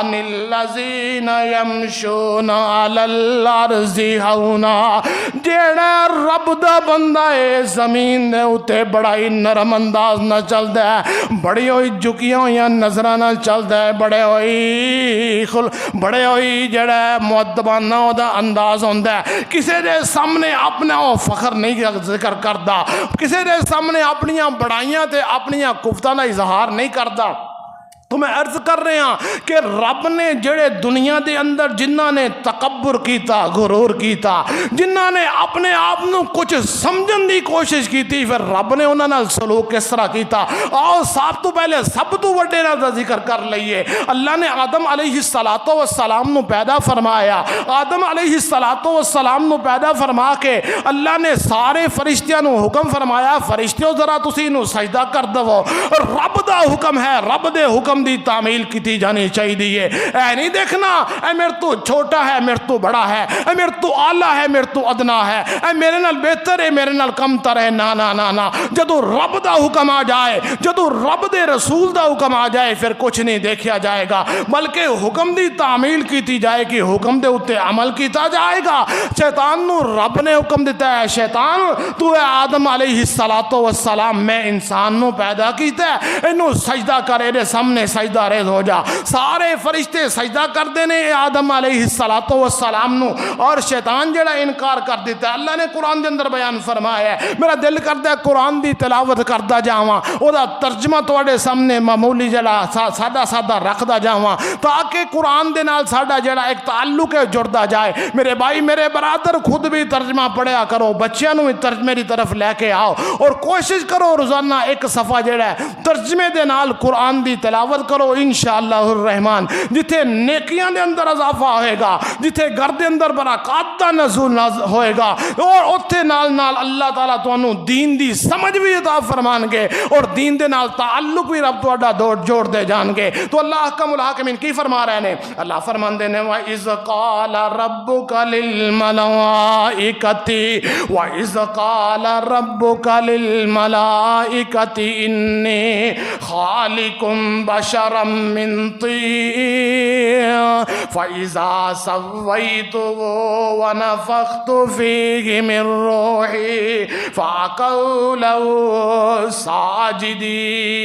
الذین یمشون علی الارض ہونا، جڑا رب دا بندہ ہے زمین دے اتے بڑا ہی نرم انداز نہ چلدا ہے، بڑی ہوئی جھکیاں ہوئی نظراں نال چلدا ہے، بڑے ہوئی جڑا مؤدبانہ دا انداز ہوندا ہے، کسی دے سامنے اپنا فخر نہیں ذکر کردا، کسی دے سامنے اپنیاں بڑائیاں تے اپنیاں کفتاں دا اظہار نہیں کردا۔ تو میں عرض کر رہے ہیں کہ رب نے جڑے دنیا دے اندر جنہاں نے تکبر کیتا، غرور کیتا، جنہاں نے اپنے آپ نو کچھ سمجھن دی کوشش کیتی، پھر رب نے انہاں نال سلوک کس طرح کیتا۔ آؤ سب تو پہلے سب تو وڈے دا ذکر کر لئیے۔ اللہ نے آدم علیہ السلام نو پیدا فرمایا، آدم علیہ السلام نو پیدا فرما کے اللہ نے سارے فرشتیاں نو حکم فرمایا، فرشتیوں ذرا تسی نو سجدہ کر دو۔ رب دا حکم ہے، رب دے حکم حکم دی تعمیل کی جانی چاہیے. اے نہیں دیکھنا اے میرے تو چھوٹا ہے میرے تو بڑا ہے, اے میرے تو آلہ ہے میرے تو ادنا ہے, اے میرے نال بہتر ہے میرے نال کم تر ہے. نا نا نا نا, جدو رب دا حکم آ جائے, جدو رب دے رسول دا حکم آ جائے پھر کچھ نہیں دیکھا جائے گا, بلکہ حکم دی تعمیل کی جائے گی, حکم دے اتے عمل کیتا جائے گا. شیطان نو رب نے حکم دیتا ہے, شیطان تو ہے آدم علیہ السلام میں انسان نو پیدا کیتا ہے, انو سجدہ کر, اے سامنے سجدہ ریز ہو جا. سارے فرشتے سجدہ کر دینے آدم علیہ السلام نو, اور شیطان جڑا انکار کر دیتا ہے. اللہ نے قرآن دے اندر بیان فرمایا ہے, میرا دل کرتا ہے قرآن دی تلاوت کردا جاواں, او دا ترجمہ تواڈے سامنے معمولی جڑا سادہ سادہ رکھدا جاواں, تاکہ قرآن دے نال ساڈا جڑا ایک تعلق ہے جڑدا جائے. میرے بھائی میرے برادر خود بھی ترجمہ پڑھیا کرو, بچیاں نو بھی ترجمے دی طرف لے کے آؤ, اور کوشش کرو روزانہ ایک صفحہ جڑا ہے ترجمے دے نال قرآن دی تلاوت کرو. انشاءاللہ الرحمن جتھے نیکیاں دے اندر اضافہ ہوئے گا, جتھے گھر دے اندر برکات دا نزول ہوئے گا, اور اتھے نال نال اللہ تعالیٰ تانوں دین دی سمجھ بھی عطا فرمان گے, اور دین دے نال تعلق بھی رب تہاڈا جوڑ دے جان گے. تو اللہ احکم الحاکمین کی فرما رہے ہیں, اللہ فرماندے نے وَإِذْ قَالَ رَبُّكَ لِلْمَلَائِكَةِ وَإِذْ قَالَ رَبُّكَ لِلْمَلَائِكَةِ إِنِّي خَالِقٌ بَشَرًا مِّن طِينٍ فَإِذَا سَوَّيْتُهُ وَنَفَخْتُ فِيهِ مِن رُّوحِي فَقَعُوا لَهُ ساجدين.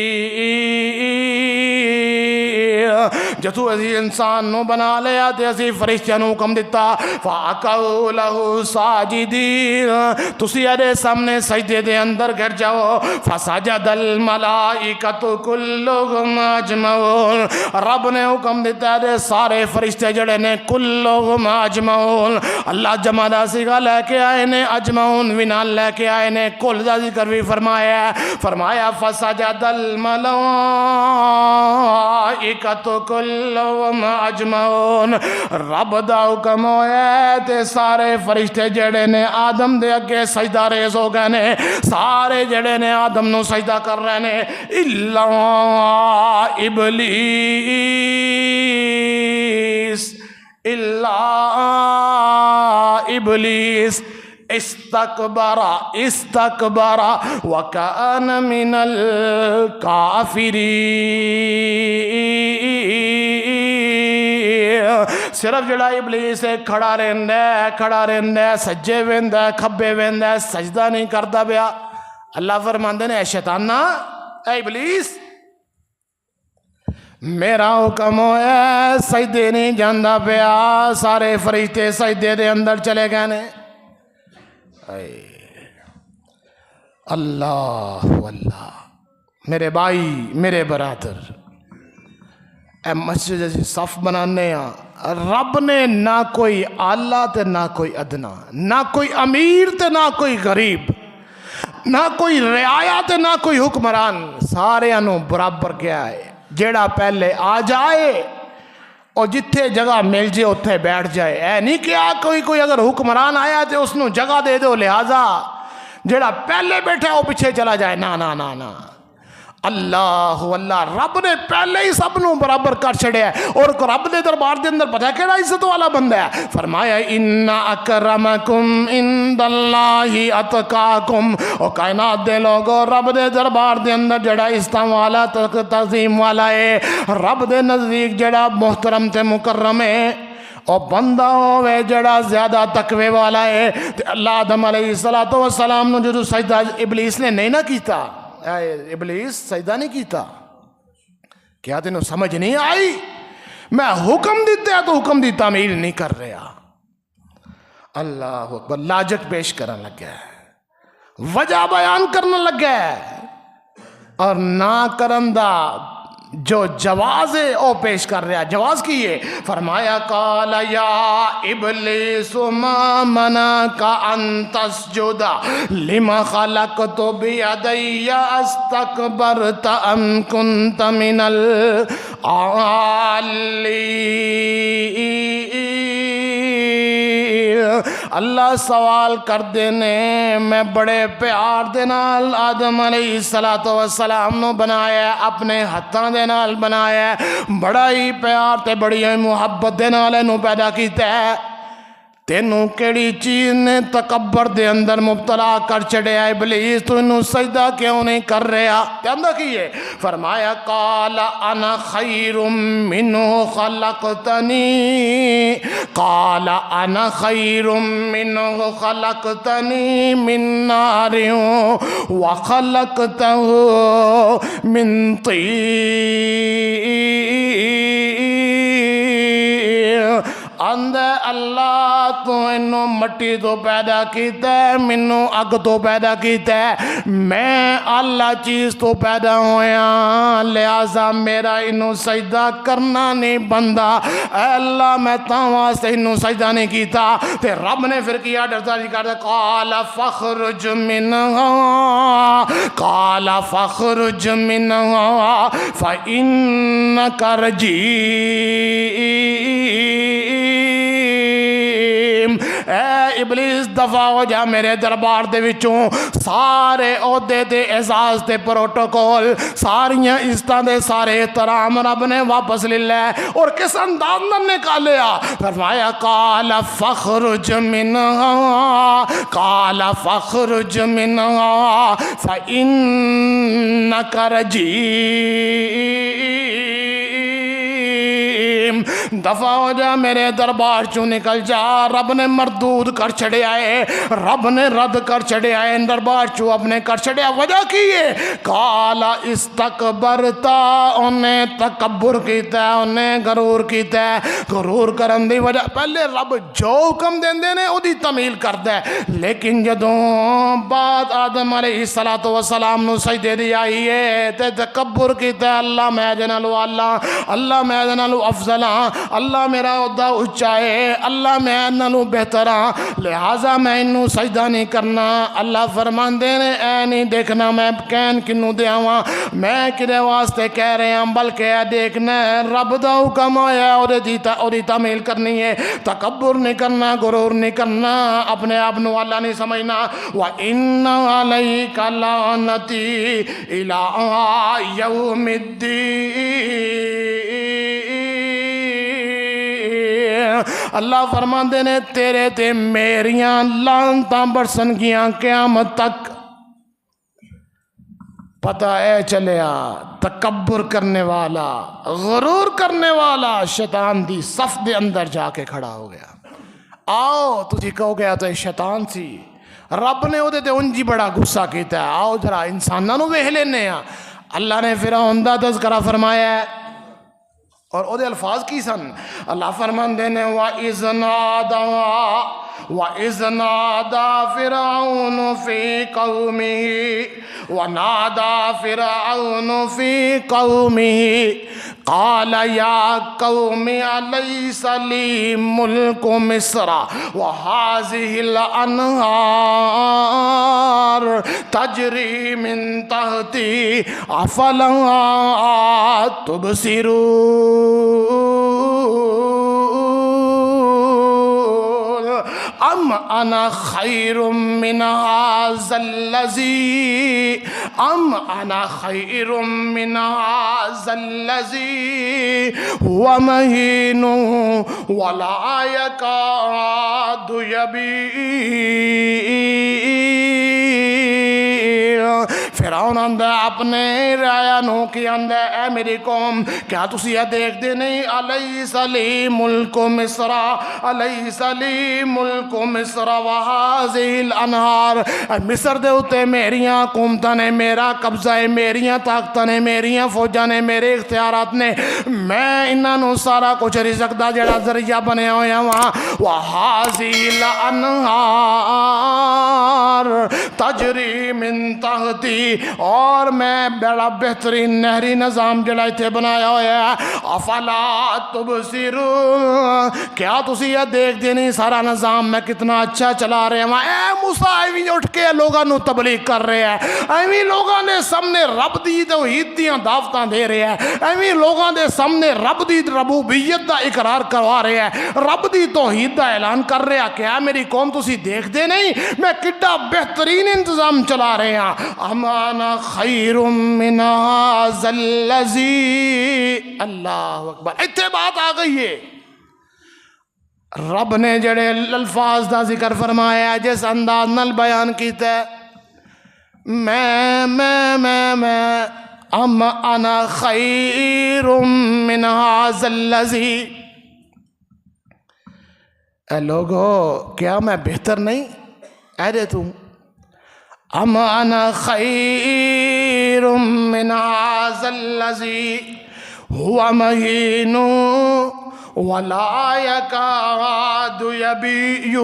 جتو اسی انسان نو بنا لیا تے اسی فرشتیاں نو حکم دیتا فَقَعُوا لَهُ ساجدين, تسی ادے سامنے سجدے دے اندر گر جاؤ. فَسَجَدَ الْمَلَائِكَةُ كُلُّهُمْ أَجْمَعُونَ, رب نے حکم دیتا ہے سارے فرشتے جڑے نے کلہم اجمعون, اللہ جمع دا سیغہ لے کے آئے نے, اجمعون وینال لے کے آئے نے, کل دا ذکر بھی فرمایا فَسَجَدَ الْمَلَائِكَةُ كُلُّهُمْ أَجْمَعُونَ. رب دا حکم ہویا تے سارے فرشتے جڑے نے آدم دے اگے سجدہ ریز ہو گئے نے, سارے جڑے نے آدم نو سجدہ کر رہے نے, اِلَّا ابلیس استکبر وکان من الکافرین. صرف جڑا ابلیس کھڑا رہندا ہے سجے ویندا ہے کھبے ویندا ہے, سجدہ نہیں کردا پیا. اللہ فرماندے نے اے شیطانا, اے ابلیس, میرا حکم ہویا سجدے نہیں جاندا پیا. سارے فرشتے سجدے دے اندر چلے گئے نے. اللہ اللہ, میرے بھائی میرے برادر, اے مسجد صف بنانے ہیں, رب نے نہ کوئی آلہ تے نہ کوئی ادنا, نہ کوئی امیر تے نہ کوئی غریب, نہ کوئی رعایا تے نہ کوئی حکمران, سارے انہوں برابر کیا ہے. جیڑا پہلے آ جائے اور جتھے جگہ مل جائے اتھے بیٹھ جائے. اے نہیں کیا کوئی اگر حکمران آیا تو اس نو جگہ دے دو, لہذا جیڑا پہلے بیٹھا ہے وہ پیچھے چلا جائے. نا نا نا نا, اللہ اللہ, رب نے پہلے ہی سب نو برابر کر چھڑیا ہے. اور رب دے دربار دے اندر پتہ کیڑا عزت والا بندہ ہے, فرمایا ان اکرمکم عند اللہ اتقاکم. او کائنات دے لوگو, رب دے دربار دے اندر جڑا عزت والا تعظیم والا ہے, رب دے نزدیک جڑا محترم تے مکرم ہے, اور بندہ ہوئے جڑا زیادہ تقوی والا ہے. اللہ آدم علیہ السلام نو جو سجدہ ابلیس نے نہیں نہ کیتا, ابلیس سجدہ نہیں کیتا, کیا تینوں سمجھ نہیں آئی؟ میں حکم دیتے ہیں تو حکم دی تعمیل نہیں کر رہا. اللہ اکبر, لاجک پیش کرنے لگا ہے, وجہ بیان کرنے لگا ہے, اور نہ کرندہ جو جواز ہے او پیش کر رہا. جواز کی ہے, فرمایا قال یا ابلیس ما منعک ان تسجد لما خلقت بیدی استکبرت ام کنت من العالین. اللہ سوال کردے نے میں بڑے پیار دے نال آدم علیہ السلام نو بنایا، اپنے ہتھاں دے نال بنایا، بڑا ہی پیار تے بڑی ہی محبت دے نال اینو پیدا کیتا ہے۔ تینوں کیڑی چیز نے تکبر دے اندر مبتلا کر چڑیا ابلیس، تو انہوں سجدہ کیوں نہیں کر رہا؟ کہندہ کیے فرمایا قال انا خیر منہ خلقتنی، قال انا خیر منہ خلقتنی من نار وخلقتہ من طین۔ اندے اللہ تو انہوں مٹی تو پیدا کیتا ہے، منوں اگ تو پیدا کیتا ہے، میں اللہ چیز تو پیدا ہویا، لہذا میرا انہوں سجدہ کرنا نہیں بندہ۔ اے اللہ میں تاواں سے انہوں سجدہ نہیں کیتا، تے رب نے پھر کیا ڈرتا نہیں کرتا قال فخرج منہا، قال فخرج منہا فإنک رجیم۔ اے ابلیس دفع ہو جا میرے دربار دے وچوں، سارے عہدے دے اعزاز دے پروٹوکول، ساریاں عزتاں دے سارے احترام رب نے واپس لے لے، اور کس انداز نہ نکالیا؟ فرمایا قال فخرج منہا، قال فخرج منہا فإنک رجیم۔ دفع ہو جا میرے دربار چوں نکل جا۔ رب نے مردود کر چھڑیا ہے، رب نے رد کر چھڑیا ہے، دربار چوں اپنے کر چھڑیا۔ وجہ کی ہے قال استکبرتا، انہیں تکبر کیتا ہے، انہیں غرور کیتا ہے۔ غرور کرن دی وجہ پہلے رب جو حکم دیندے نے او دی تعمیل کردا ہے، لیکن جدوں بعد آدم علیہ السلام نو سجدے دی آئی ہے تے تکبر کیتا ہے، اللہ میں دے نالوں اللہ میں دے نالوں افضل ہاں، اللہ میرا عہدہ اونچا ہے، اللہ میں نالوں بہتر ہاں، لہٰذا میں انہوں سجدہ نہیں کرنا۔ اللہ فرماندے نے اے نہیں دیکھنا میں کہن کنوں دیاواں، میں کدے واسطے کہہ رہے ہیں، بلکہ اے دیکھنا ہے رب دا حکم آیا اور دی تعمیل کرنی ہے، تکبر نہیں کرنا، غرور نہیں کرنا، اپنے آپ نو اللہ نہیں سمجھنا۔ وَإِنَّ عَلَيْكَ لَعْنَتِي إِلَىٰ يَوْمِ الدِّينِ۔ اللہ فرماندے نے تیرے تے میریاں لعنتاں برسن گیاں قیامت تک۔ پتہ اے چلیا تکبر کرنے والا، غرور کرنے والا شیطان دی صف دے اندر جا کے کھڑا ہو گیا۔ آؤ تجھے کہو گیا تو شیطان سی، رب نے وہ انجی بڑا غصہ کیتا ہے، آؤ ذرا انساناں نو ویکھ لینے ہاں۔ اللہ نے فرعون دا تذکرہ فرمایا ہے، اور او دے الفاظ کی سن؟ اللہ فرماندے نے وَإِذْ نَادَى فِرْعَوْنُ فِي قَوْمِهِ وَنَادَى فِرْعَوْنُ فِي قَوْمِهِ قَالَ يَا قَوْمِ أَلَيْسَ لِي مُلْكُ مِصْرَ وَهَٰذِهِ الْأَنْهَارُ تَجْرِي مِن تَحْتِي أَفَلَا تُبْصِرُونَ ام انا خیر من هذا الذی ام انا خیر من هذا الذی هو مہین ولا یکاد یبین۔ فرعون آندا اپنے رایا نو کی آندا اے میری قوم کیا تسی یہ دیکھ دے نہیں الیس لی ملک مصر الیس لی ملک مصر وہذہ الانہار، مصر دے اتے میریاں حکومتاں نے، میرا قبضہ ہے، میریاں طاقتاں نے، میریاں فوجاں نے، میرے اختیارات نے، میں انہاں نو سارا کچھ رزق دا جڑا ذریعہ بنے ہویا وہاں۔ وہذہ الانہار تجری من تحتی اور میں بڑا بہترین نہری نظام جڑا ایتھے بنایا ہوا ہے افلا تبصرون کیا تسی یہ دیکھ دے نہیں سارا نظام میں کتنا اچھا چلا رہے ہیں اے موسیٰ ایویں اٹھ کے لوگاں نو تبلیغ کر رہے ہیں ایویں لوگاں نے سامنے رب دی توحید دیاں دعوتاں دے رہے ہیں ایویں لوگاں دے سامنے رب دی ربوبیت دا اقرار کروا رہے ہیں رب دی توحید دا اعلان کر رہے ہیں کیا میری قوم تسی دیکھ دے نہیں میں کتنا بہترین انتظام چلا رہے ہیں اما خیر من ھذا الذی اللہ اکبر ایتھے بات آ گئی ہے رب نے جڑے الفاظ دا ذکر فرمایا جس انداز نال بیان کیتا ہے میں انا خیر من ھذا الذی اے لوگو کیا میں بہتر نہیں اے دے تم انا خیر من ھذا الذی هو مہین ولا یکاد یبین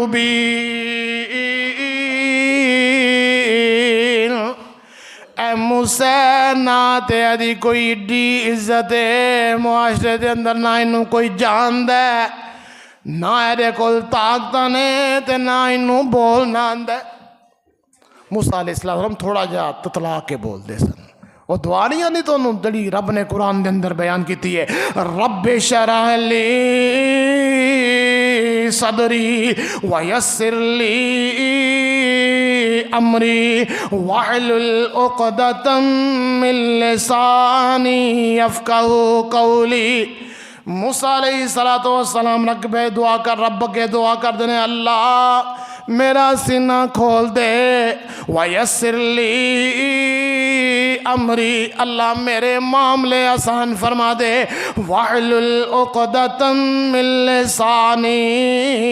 اے موسیٰ نہ تے ادی کوئی ایڈی عزت ہے معاشرے دے اندر نہ انہوں کوئی جان دے نہ ایدے کول طاقت نے تے نہ انہوں بولنا دے موسیٰ علیہ السلام تھوڑا جا تتلا کے بول دے سن وہ دعا نہیں آنی تو انہوں دلی رب نے قرآن دے اندر بیان کی ہے رب شرح لی صدری ویسر لی امری واحلل عقدۃ من لسانی یفقہوا قولی موسیٰ علیہ السلام رقبے دعا کر رب کے دعا کر دینے اللہ میرا سینہ کھول دے ویسر لی امری اللہ میرے معاملے آسان فرما دے واحلل عقدۃ من لسانی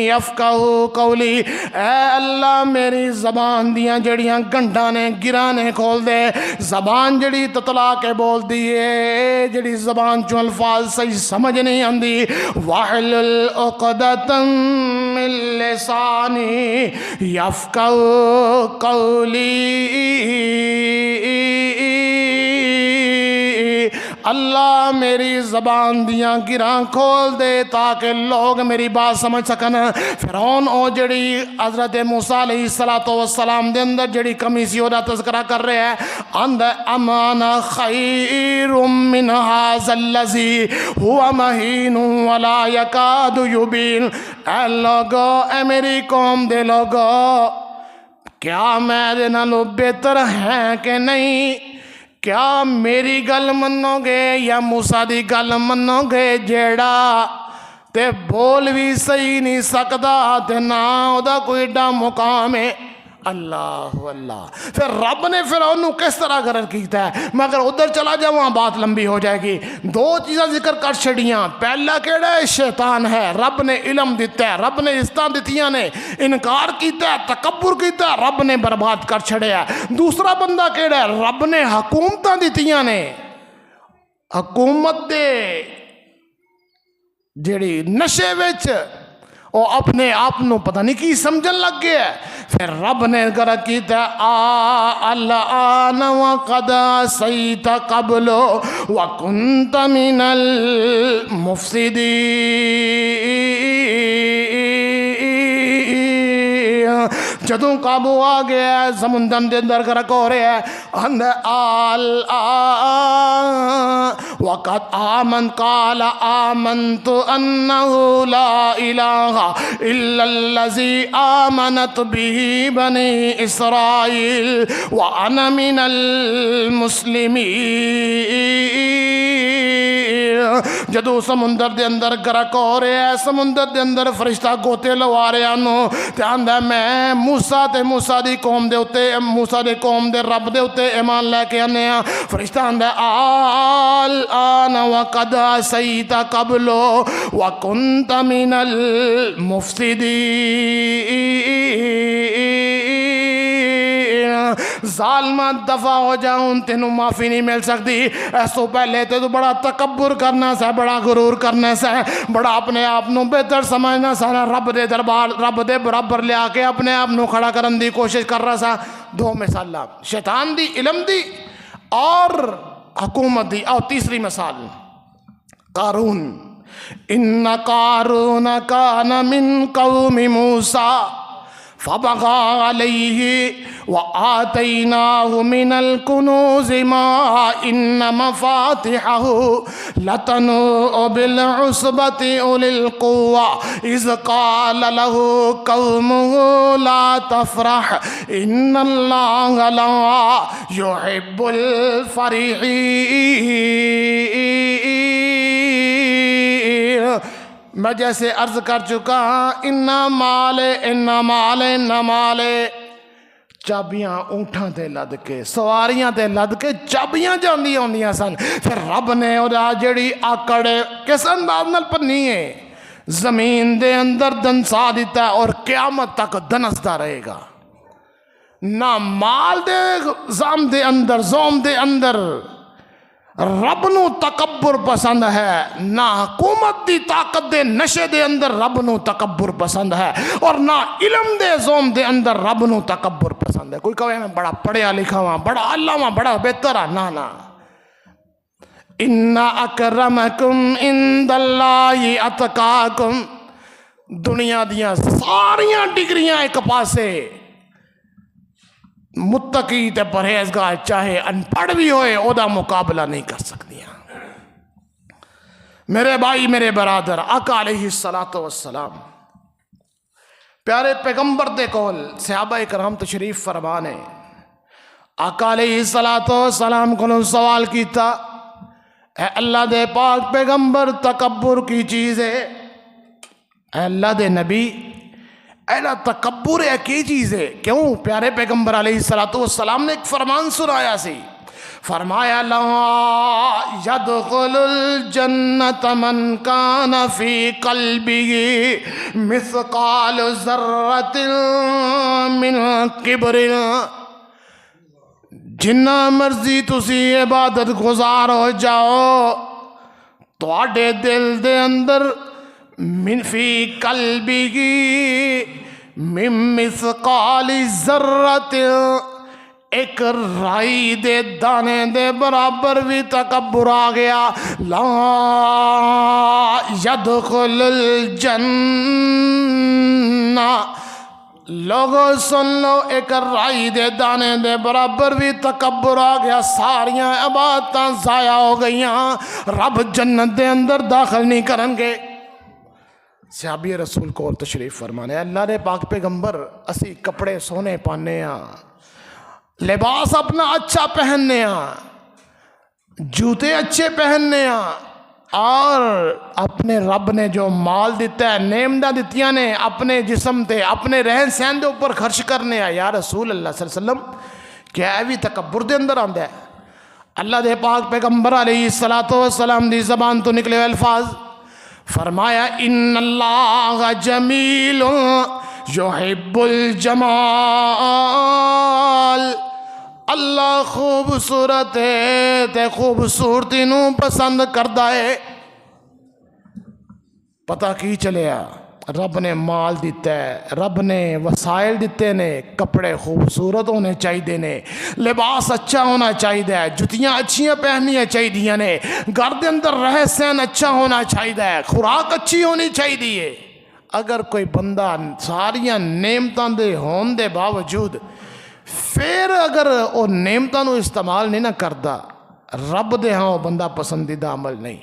یفقہوا قولی اے اللہ میری زبان دیاں جڑیاں گنڈاں نے گراں نے کھول دے زبان جڑی تتلا کے بول دیے جڑی زبان چوں الفاظ صحیح سمجھ نہیں آندی واحلل عقدۃ من لسانی یفقہوا قولی اللہ میری زبان دیاں گراں کھول دے تاکہ لوگ میری بات سمجھ سکن فرعون او جڑی حضرت موسیٰ علیہ السلام دے اندر جڑی کمی سی او دا تذکرہ کر رہے ہیں اند امان خیر من ھذا الذی هو مہین ولا یکاد یبین اے لوگو اے میری قوم دے لوگو کیا میرے نالوں بہتر ہیں کہ نہیں کیا میری گل منو گے یا موسیٰ دی گل منو گے جیڑا تے بول بھی صحیح نہیں سکدا تے نہ او دا کوئی ڈا مقام ہے اللہ اللہ پھر رب نے فرعون نو کس طرح غرر کیتا ہے مگر ادھر چلا جا وہاں بات لمبی ہو جائے گی دو چیزیں ذکر کر چھڑیاں پہلا کیڑا ہے شیطان ہے رب نے علم دیتا ہے رب نے عزتاں دتیاں نے انکار کیتا ہے تکبر کیتا ہے رب نے برباد کر چھڑیا دوسرا بندہ کیڑا ہے رب نے حکومتاں دتیاں نے حکومت دے جڑی نشے وچ او اپنے آپ نو پتہ نہیں کی سمجھن لگ گیا پھر رب نے کر کیتا الآن وقد عصیت قبل وکنت من المفسدین جدوں قابو آ گیا سمندر دے اندر غرق ہو رہے ہیں وقت آمن قال آمنت انه لا الہ الا الذی آمنت به بنی اسرائیل وانا من المسلمین جدو سمندر دے اندر غرق ہو رہے ہیں سمندر دے اندر فرشتہ گوتے لوا رہے ہیں تے آندا میں موسیٰ تے موسیٰ دی قوم دے اتے موسیٰ دے قوم دے رب دے اتے ایمان لے کے آنے ہیں فرشتہ آندا الآن وقد عصیت قبل وکنت من المفسدین ظالمہ دفع ہو جاؤں تینوں معافی نہیں مل سکتی ایسو پہلے تے تو بڑا تکبر کرنا سا بڑا غرور کرنا سا بڑا اپنے آپ نو بہتر سمجھنا سا رب دے دربار رب دے برابر لے آ کے اپنے آپ نو کھڑا کرن دی کوشش کر رہا سا دو مثالاں شیطان دی علم دی اور حکومت دی. اور تیسری مثال قارون. ان قارون کان من قوم موسیٰ فبغى عليه وآتيناه من الكنوز ما إن مفاتحه لتنوء بالعصبة أولي القوة إذ قال له قومه لا تفرح إن الله لا يحب الفرحين. میں جیسے عرض کر چکا ہاں انہ مالے چابیاں اونٹھاں تے لد کے سواریاں تے لد کے چابیاں جاندی ہوندیاں سن. پھر رب نے ادا جڑی آکڑ کس انداز نال پنی ہے زمین دے اندر دنسا دیتا ہے اور قیامت تک دنستا رہے گا. نہ مال دے زام دے اندر رب نو تکبر پسند ہے، نہ حکومت دی طاقت دے نشے دے اندر رب نو تکبر پسند ہے، اور نہ علم دے زوم دے اندر رب نو تکبر پسند ہے. کوئی کہے میں بڑا پڑھیا لکھا ہاں، بڑا اللہ ہاں، بڑا بہتر ہاں. نہ ان اکرمکم عند اللہ اتقاکم. دنیا دیاں ساریاں ڈگریاں ایک پاسے، متقی تے پرہیزگار چاہے ان پڑھ بھی ہوئے او دا مقابلہ نہیں کر سکتیاں. میرے بھائی میرے برادر، آقا علیہ السلام پیارے پیغمبر دے کول صحابہ کرام تشریف فرمانے. آقا علیہ السلام کو سوال کیتا، اے اللہ دے پاک پیغمبر تکبر کی چیز ہے؟ اے اللہ دے نبی ایلا تکبر ہے کی چیز ہے؟ کیوں؟ پیارے پیغمبر علیہ السلام نے ایک فرمان سنایا سی. فرمایا لا يدخل الجنت من کان فی قلبه مثقال ذرۃ من کبر. جنہ مرضی تسی عبادت گزار ہو جاؤ، تواڈے دل دے اندر من فی قلبه من مثقال ذرۃ ایک رائی دے دانے دے برابر بھی تکبر آ گیا، لا يدخل الجنہ. لوگوں سن لو، ایک رائی دے دانے دے برابر بھی تکبر آ گیا، ساریاں عبادتاں ضائع ہو گئیاں، رب جنت دے اندر داخل نہیں کرن گے. صحابی رسول کو تشریف فرمانے، اللہ نے پاک پیغمبر اسی کپڑے سونے پانے ہاں، لباس اپنا اچھا پہننے ہاں، جوتے اچھے پہننے ہاں، اور اپنے رب نے جو مال دیتا ہے، نعمتاں دتیاں نے اپنے جسم تے اپنے رہن سہن دے اوپر خرچ کرنے ہاں. یا رسول اللہ صلی اللہ علیہ وسلم کیا ہے بھی تکبر دے اندر آندا ہے؟ اللہ دے پاک پیغمبر علیہ السلام دی زبان تو نکلے الفاظ، فرمایا ان اللہ جمیل یحب الجمال. اللہ خوبصورت ہے تے خوبصورتی نو پسند کردا ہے. پتہ کی چلیا؟ رب نے مال دیتا ہے، رب نے وسائل دیتے نے، کپڑے خوبصورت ہونے چاہیے نے، لباس اچھا ہونا چاہیے، جتیاں اچھیاں پہننیاں چاہیے نے، گھر دے اندر رہ سہن اچھا ہونا چاہیے، خوراک اچھی ہونی چاہیے. اگر کوئی بندہ ساریاں نعمتاں دے ہون دے باوجود پھر اگر وہ نعمتاں نو استعمال نہیں نہ کردا، رب دے ہاں وہ بندہ پسندیدہ عمل نہیں.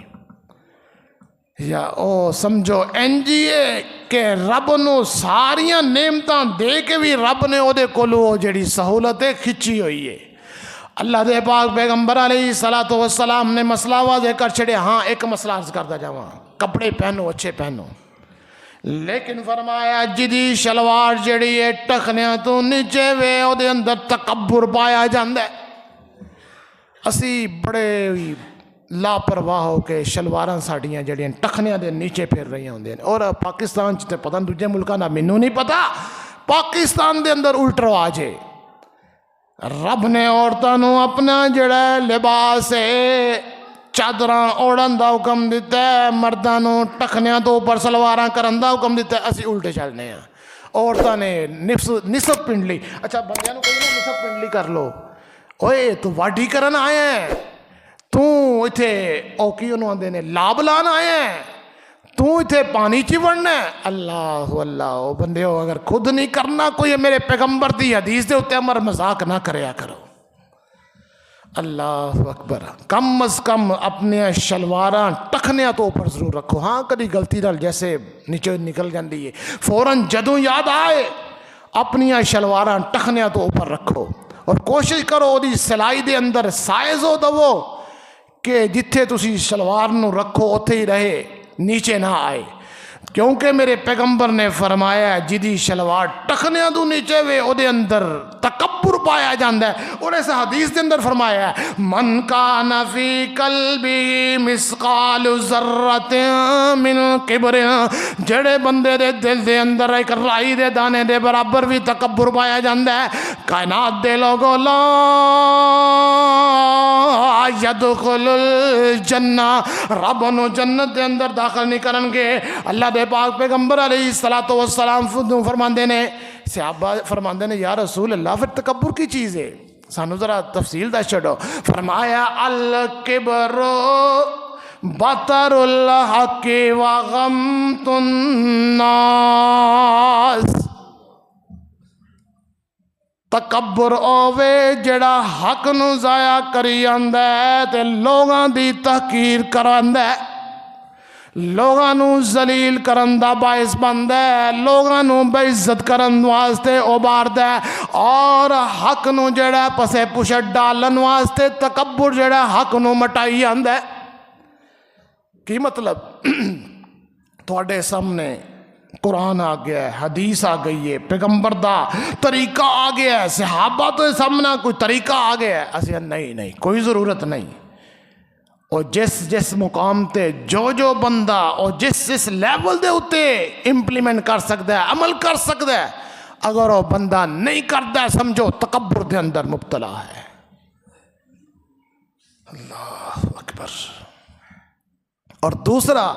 یا او سمجھو انجیے کہ رب نو ساریاں نعمتاں دے کے بھی رب نے او دے کولو جڑی سہولتیں کھچی ہوئی ہے. اللہ دے پاک پیغمبر علیہ السلام نے مسئلہ واضح کر چھڑے. ہاں ایک مسئلہ عرض کرتا جاواں، کپڑے پہنو اچھے پہنو، لیکن فرمایا جدی شلوار جڑی ہے ٹخنیاں تو نیچے وے او دے اندر تکبر پایا جاندہ ہے. اسی بڑے لاپرواہ ہو کے شلواراں ساڑیاں جڑیاں ٹخنیاں دے نیچے پھر رہی ہوندے ہیں. اور پاکستان چتے پتہ دوجے ملکاں دا مینوں نہیں پتا، پاکستان دے اندر الٹ رواج ہے. رب نے عورتاں نو اپنا جڑا لباس ہے چادراں اوڑھن دا حکم دیتا ہے، مرداں نو ٹخنیاں تو اوپر سلواراں کرن دا حکم دیتا ہے. اسی الٹے چلنے ہیں. عورتوں نے نصف پنڈلی، اچھا بندیاں نوں کہی نا نصف پنڈلی کر لو، اوئے تو واڈی کرن آیا ہے، تو ایتھے او کی انہوں آندے نے لاب لان آیا ہے، تو ایتھے پانی چی وڑنا ہے۔ اللہ اللہ، او بندے ہو اگر خود نہیں کرنا کوئی میرے پیغمبر دی حدیث دے اتے امر مذاق نہ کریا کرو۔ اللہ اکبر، کم از کم اپنے شلواراں ٹکھنیاں تو اوپر ضرور رکھو۔ ہاں کدی غلطی نال جیسے نیچے نکل جاندی ہے، فوراً جدوں یاد آئے اپنی شلواراں ٹکھنیاں تو اوپر رکھو، اور کوشش کرو وہ سلائی دے اندر سائز ہو دو کہ جتھے تسی شلوار نو رکھو اتھے ہی رہے، نیچے نہ آئے، کیونکہ میرے پیغمبر نے فرمایا جدی شلوار ٹخنیاں تو نیچے وے او دے اندر تکبر پایا جاندہ ہے۔ اور اس حدیث دے اندر فرمایا ہے من کان فی قلبی مثقال ذرۃ من کبر، جڑے بندے دے دل دے اندر ایک رائی دے دانے دے برابر بھی تکبر پایا جاندہ ہے، کائنات دے لوگوں لا یدخل الجنہ، رب انہوں جنت دے اندر داخل نہیں کرن گے۔ اللہ دے پاک پیغمبر علیہ السلام فرماندے نے، صحابہ فرماندے نے یا رسول اللہ پھر تکبر کی چیز ہے، سانو ذرا تفصیل دا چھڑو۔ فرمایا الکبر بطر الحق وغمت الناس، تکبر اوے جڑا حق نو ضائع کری آندا ہے تے لوگاں دی تحقیر کراندا ہے، لوگاں نو ذلیل کرن دا باعث بندا ہے، لوگاں نو بے عزت کرن واسطے اباردا ہے، اور حق نو جڑا پسے پشت ڈالن واسطے تکبر جڑا حق نو مٹائی آندا ہے۔ کی مطلب؟ تھوڑے سامنے قرآن آ گیا ہے، حدیث آ گئی ہے، پیغمبر دا طریقہ آ گیا ہے، صحابہ تو سامنے کوئی طریقہ آ گیا ہے، اسے نہیں کوئی ضرورت نہیں۔ اور جس مقام تے جو بندہ اور جس لیول دے اتے امپلیمنٹ کر سکتا ہے، عمل کر سکتا ہے، اگر وہ بندہ نہیں کرتا ہے سمجھو تکبر دے اندر مبتلا ہے۔ اللہ اکبر۔ اور دوسرا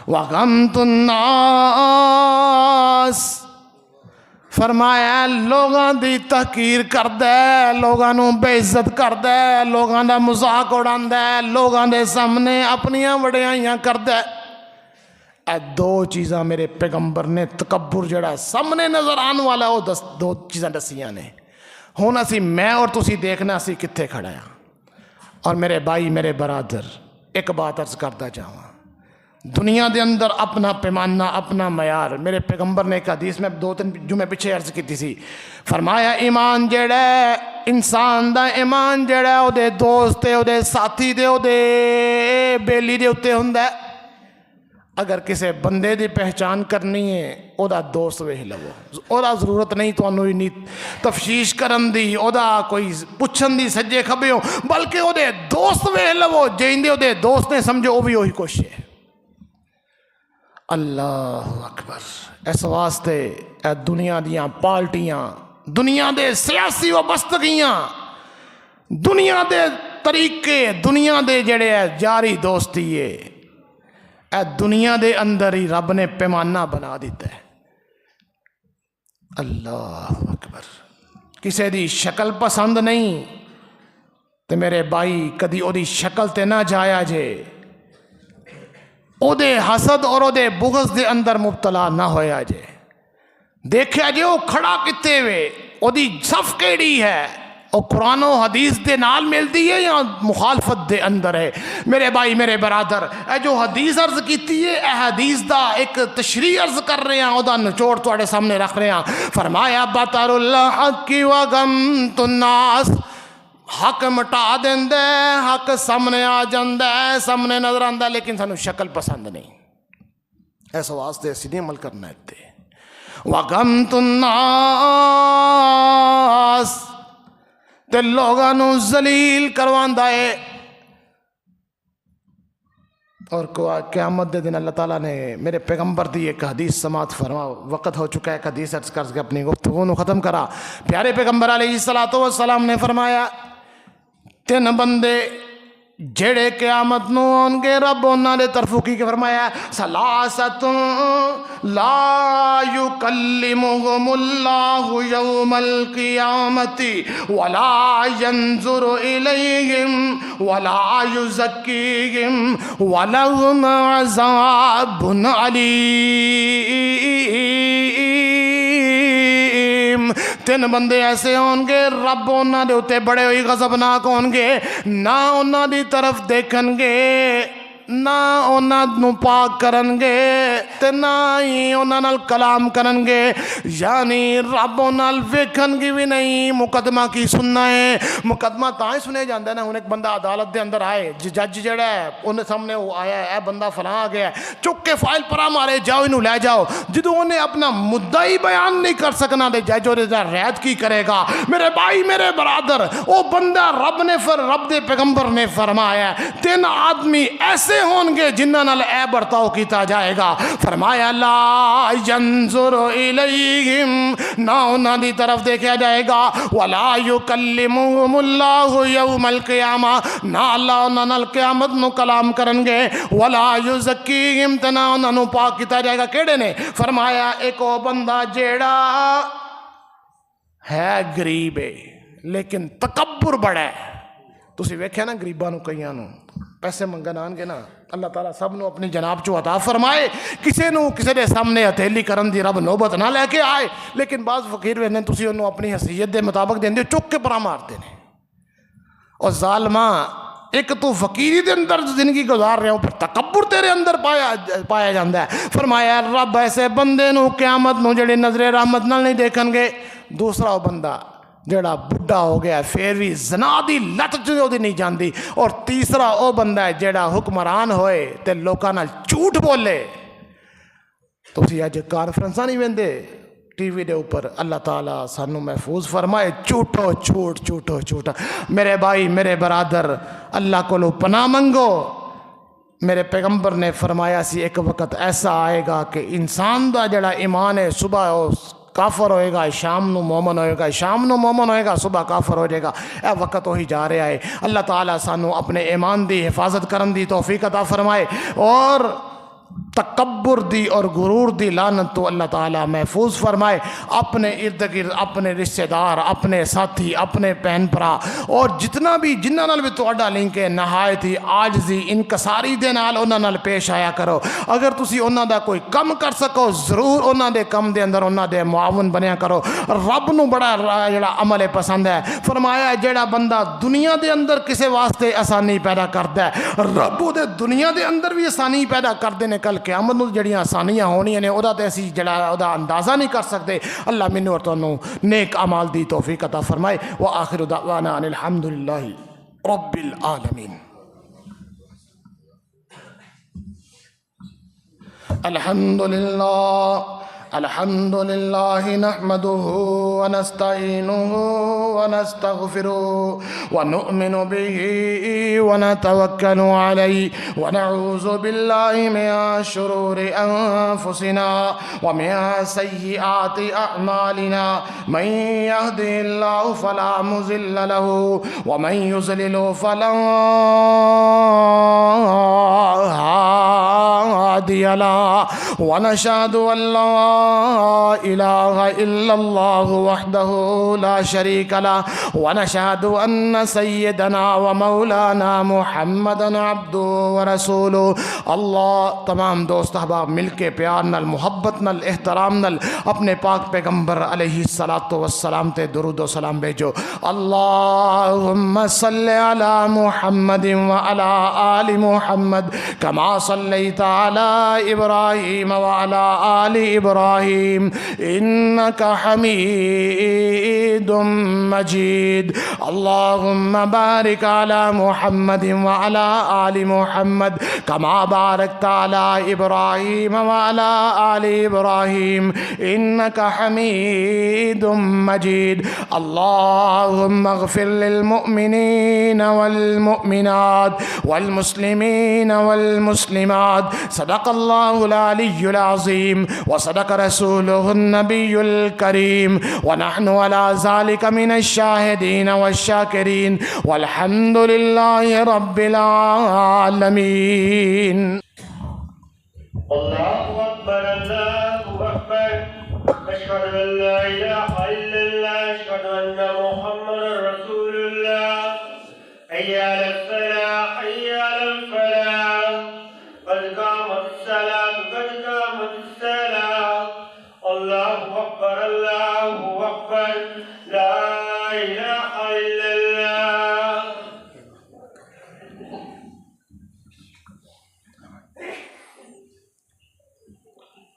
وَغَمْتُ النَّاسِ، فرمایا لوگاں دی تحقیر کر دے، لوگاں نو بے عزت کر دے، لوگاں دا مذاق اڑان دے، لوگاں دے سامنے اپنیاں وڈیائیاں کر دے۔ اے دو چیزاں میرے پیغمبر نے تکبر جڑا سامنے نظر آن والا وہ دو چیزاں دسیاں نے۔ ہون اسی میں اور تسی دیکھنا اسی کتھے کھڑا ہیں۔ اور میرے بھائی میرے برادر ایک بات عرض کرتا جاؤں، دنیا دے اندر اپنا پیمانہ اپنا معیار، میرے پیغمبر نے ایک حدیث میں 2-3 جمعے پیچھے عرض کی تھی، فرمایا ایمان جڑا ہے انسان دا ایمان جڑا ہے او دے دوست او دے ساتھی دے او دے بیلی دے اتے ہوندا ہے۔ اگر کسے بندے دی پہچان کرنی ہے او دا دوست ویکھ لو، او دا ضرورت نہیں تانوں انہی تفشیش کرن دی، او دا کوئی پچھن دی سجے کھبے ہو، بلکہ او دے دوست ویکھ لو، جیندے او دے دوست نے سمجھو او بھی وہی کچھ ہے۔ اللہ اکبر۔ اس واسطے اے دنیا دیاں پارٹیاں، دنیا دے سیاسی وابستگیاں، دنیا دے طریقے، دنیا دے جڑے جاری دوستی ہے، اے دنیا دے اندر ہی رب نے پیمانہ بنا دیتا ہے۔ اللہ اکبر۔ کسے دی شکل پسند نہیں تے میرے بھائی کدی او دی شکل تے نہ جایا جے، او دے حسد اور او دے بغض دے اندر مبتلا نہ ہویا جے، دیکھیا جے او کھڑا کتے وے، او دی صف کیڑی ہے، او قرآن و حدیث دے نال ملتی ہے یا مخالفت دے اندر ہے۔ میرے بھائی میرے برادر، اے جو حدیث عرض کیتی ہے اے حدیث دا ایک تشریح عرض کر رہے ہیں، او دا نچوڑ تواڈے سامنے رکھ رہے ہیں۔ فرمایا بطر الحق وغمت الناس، حق مٹا دیندے، حق سامنے آ جاندے، سامنے نظر آندہ، لیکن سانو شکل پسند نہیں۔ اس واسطے اسی نہیں عمل کرنا ہے۔ وغمت الناس، تے لوگاں نو ذلیل کرواندا ہے۔ اور قیامت دے دن اللہ تعالیٰ نے میرے پیغمبر دی ایک حدیث سماعت فرما، وقت ہو چکا ہے ایک حدیث عرض کر کے اپنی گفتگو نو ختم کرا۔ پیارے پیغمبر علیہ السلام نے فرمایا 3 بندے جڑے قیامت نو آن گے رب انہاں دے طرفوں کی فرمایا سلاست لا یکلمہم اللہ یوم القیامت ولا ینظر الیہم ولا یزکیہم ولہم عذاب علیم۔ تین بندے ایسے ہون گے رب انہاں دے اتے بڑے ہوئی غضبناک ہون گے، نہ انہاں دی طرف دیکھن گے، نہ انہاں نو پاک کرن گے تے نہ ہی انہاں نال کلام کرن گے، یعنی رب انہاں نال ویکھن گی بھی نہیں۔ مقدمہ کی سننا ہے، مقدمہ تاں ہی سنے جاندے نا۔ ہن ایک بندہ عدالت دے اندر آئے، جج جڑا ہے انہیں سامنے وہ آیا ہے، اے بندہ فلاں آ گیا ہے، چک کے فائل پرا مارے، جاؤ انہوں لے جاؤ۔ جدو انہیں اپنا مدعی بیان نہیں کر سکنا دے جج اور رعایت کی کرے گا؟ میرے بھائی میرے برادر، وہ بندہ رب دے پیغمبر نے فرمایا تین آدمی ایسے ہون گے جنہاں نال اے برتاؤ کیتا جائے گا۔ فرمایا لا ینظر الیہم، نہ انہاں دی طرف دیکھا جائے گا، ولا یکلمہم اللہ یوم القیامہ، نہ اللہ انہاں نال قیامت نو کلام کرن گے، ولا یزکیہم، تے نہ انہاں نو پاک کیتا جائے گا۔ کیڑے نے؟ فرمایا ایک او بندہ جیڑا ہے غریب ہے لیکن تکبر بڑا ہے۔ تسی ویکھیا نا غریباں نو، کئیاں نو پیسے منگن آن گے نا، اللہ تعالیٰ سب نو اپنی جناب چو عطا فرمائے، کسی دے سامنے ہتھیلی کرن دی رب نوبت نہ لے کے آئے، لیکن بعض فقیر ویندے تسی انہوں اپنی حیثیت دے مطابق دیندے چک کے پرا مارتے نے۔ اور ظالماں ایک تو فقیری دے اندر زندگی گزار رہے ہوں، پھر تکبر تیرے اندر پایا جاندہ ہے۔ فرمایا رب ایسے بندے نو قیامت نو جڑے نظر رحمت نال نہیں دیکھن گے۔ دوسرا وہ بندہ جڑا بڑھا ہو گیا پھر بھی زنا دی لت جو دی نہیں جاندی۔ اور تیسرا وہ بندہ ہے جڑا حکمران ہوئے تے لوکاں نال جھوٹ بولے۔ تو اسی آج کانفرنساں نہیں ویندے ٹی وی دے اوپر، اللہ تعالیٰ سانو محفوظ فرمائے جھوٹو جھوٹ۔ میرے بھائی میرے برادر، اللہ کو لو پناہ منگو۔ میرے پیغمبر نے فرمایا سی ایک وقت ایسا آئے گا کہ انسان دا جڑا ایمان ہے صبح کافر ہوئے گا، شام نو مومن ہوئے گا، شام نو مومن ہوئے گا، صبح کافر ہو جائے گا۔ اے وقت وہی جا رہا ہے۔ اللہ تعالیٰ سانو اپنے ایمان دی حفاظت کرن دی توفیق عطا فرمائے، اور تکبر دی اور غرور دی لعنت تو اللہ تعالیٰ محفوظ فرمائے۔ اپنے ارد گرد اپنے رشتہ دار، اپنے ساتھی، اپنے بہن بھرا اور جتنا بھی جنہاں نال بھی تہاڈا لنک ہے، نہایت ہی عاجزی انکساری دے نال انہاں نال پیش آیا کرو۔ اگر تسی انہاں دا کوئی کم کر سکو ضرور انہاں دے کم دے اندر انہاں دے معاون بنیا کرو۔ رب نو بڑا جڑا عمل پسند ہے۔ فرمایا جڑا بندہ دنیا دے اندر کسے واسطے آسانی پیدا کردا ہے، رب دے دنیا دے اندر بھی آسانی پیدا کر دے۔ کل قیامت نو جڑیاں آسانیاں ہونیاں نے اودا تے اسی جڑا اودا اندازہ نہیں کر سکتے۔ اللہ منو اور تانوں نیک اعمال دی توفیق عطا فرمائے۔ وآخر دعوانا ان الحمدللہ رب العالمین۔ الحمد لله نحمده ونستعينه ونستغفره ونؤمن به ونتوكل عليه ونعوذ بالله من شرور أنفسنا ومن سيئات أعمالنا، من يهده الله فلا مضل له ومن يضلل فلا هادي له، ونشهد أن لا إله إلا الله وحده لا شريك له، ونشهد أن سيدنا ومولانا محمدا عبده ورسوله۔ اللہ تمام دوست احباب مل کے پیار نال، محبت نال، احترام نال اپنے پاک پیغمبر علیہ الصلاۃ والسلام تے درود و سلام بھیجو۔ اللہم صل علی محمد وعلی آل محمد کما صلیت علی ابراہیم وعلی آل ابراہیم انک حمید مجید۔ اللہم بارک علی محمد وعلی آل محمد کما بارکت علی ابراہیم وعلی آل ابراہیم انک حمید مجید۔ اللہم اغفر للمؤمنین والمؤمنات والمسلمین والمسلمات۔ صدق اللہ العلی العلي العظيم وصدق رسوله النبي الكريم ونحن على ذلك من الشاهدين والشاكرين والحمد لله رب العالمين. الله أكبر الله أكبر أشهد أن لا إله إلا الله أشهد أن محمدا رسول الله حي على الفلاح حي على الفلاح قد قامت الصلاة قد قامت الصلاة الله أكبر لا إله إلا الله.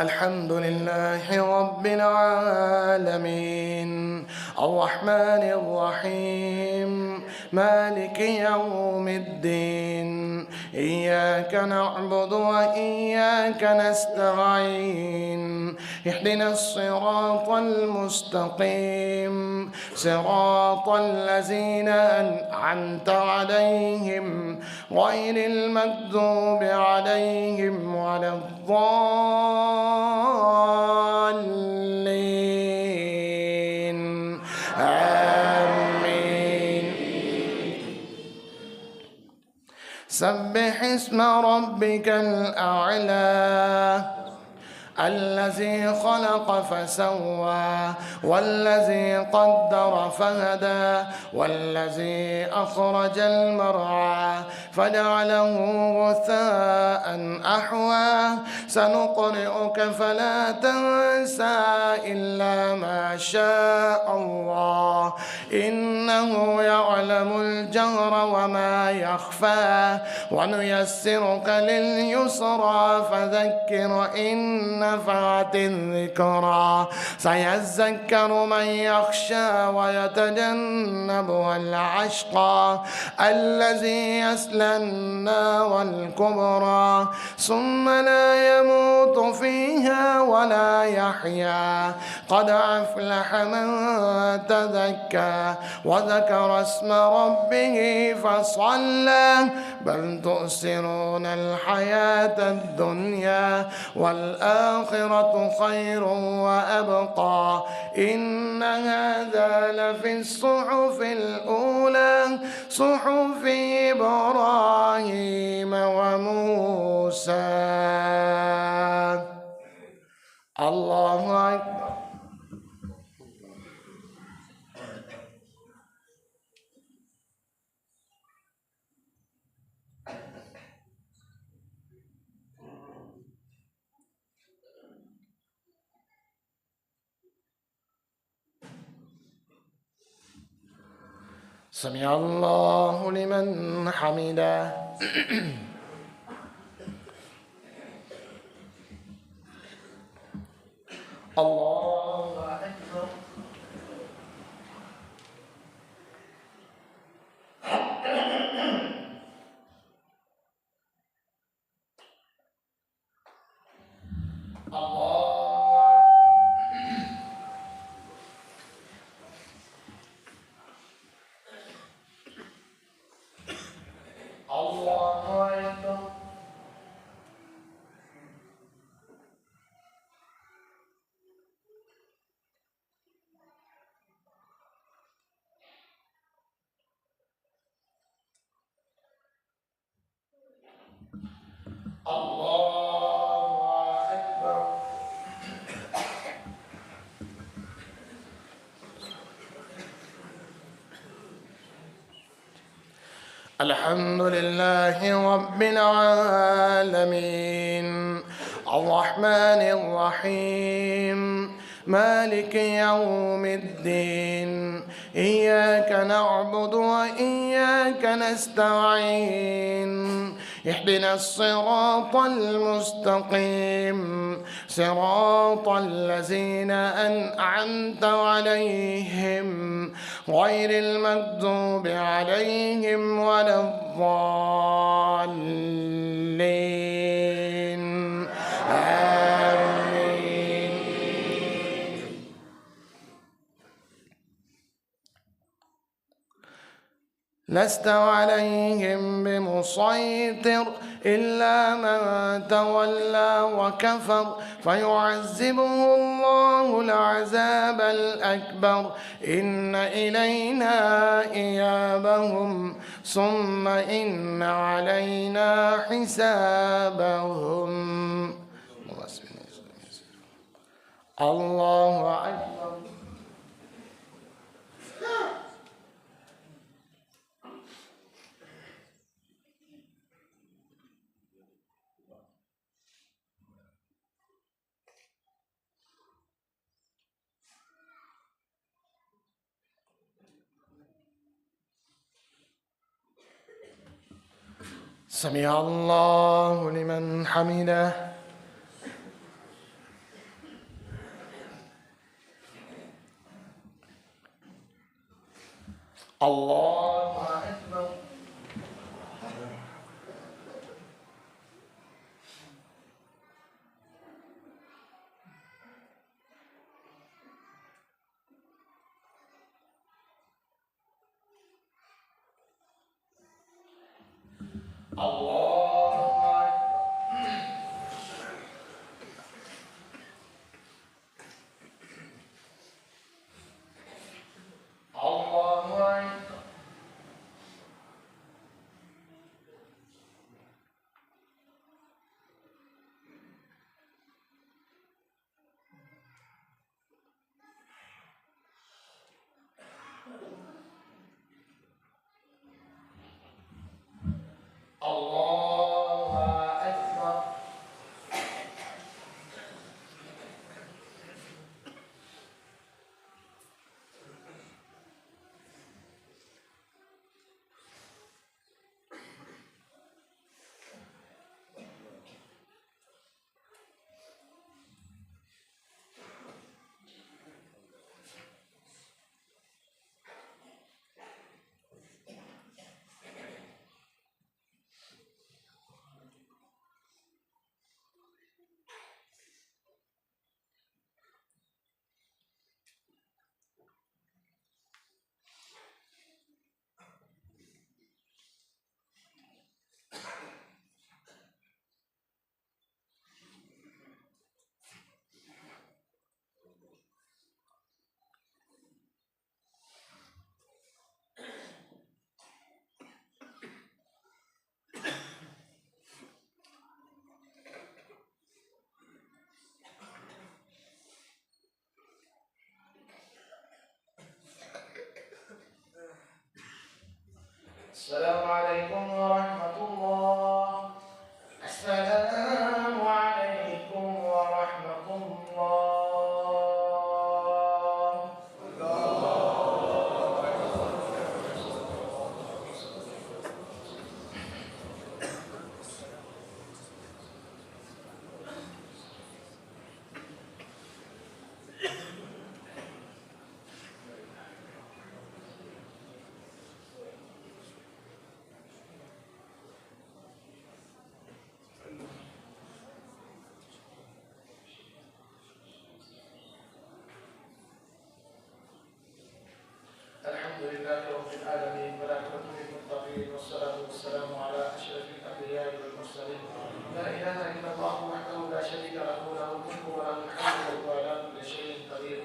الحمد لله رب العالمين الرحمن الرحيم مالك يوم الدين إياك نعبد وإياك نستعين اهدنا الصراط المستقيم صراط الذين أنعمت عليهم غير المغضوب عليهم ولا الضالين آمين. سبح اسم ربك الأعلى الذي خلق فسوى والذي قدر فهدى والذي أخرج المرعى فجعله غثاء أحوى سنقرئك فلا تنسى إلا ما شاء الله إنه يعلم الجهر وما يخفى ونيسرك لليسرى فذكر إن نفعت الذكرى سيذكر من يخشى ويتجنبها الأشقى الذي يصلى النار الكبرى ثم لا يموت فيها ولا يحيا قد أفلح من تزكى وذكر اسم ربه فصلى بل تؤثرون الحياة الدنيا والآخرة خير وأبقى إن هذا لفي الصحف الأولى صحف إبراهيم وموسى. الله أكبر. سمع الله لمن حمده. الله أكبر. الحمد لله رب العالمين الرحمن الرحيم مالك يوم الدين إياك نعبد وإياك نستعين اهدنا الصراط المستقيم صراط الذين أنعمت عليهم غير المغضوب عليهم ولا الضالين آمين. لست عليهم بمسيطر إلا من تولى وكفر فيعذبه الله العذاب الأكبر إن إلينا إيابهم ثم إن علينا حسابهم. الله أكبر. سمع الله لمن حمده. الله أكبر. السلام عليكم ورحمة الله. السلام عليكم ورحمة الله. الحمد لله رب العالمين والعاقبة للمتقين والصلاة والسلام على أشرف الأنبياء والمرسلين. لا إله إلا الله وحده لا شريك له له الملك وله الحمد وهو على كل شيء قدير.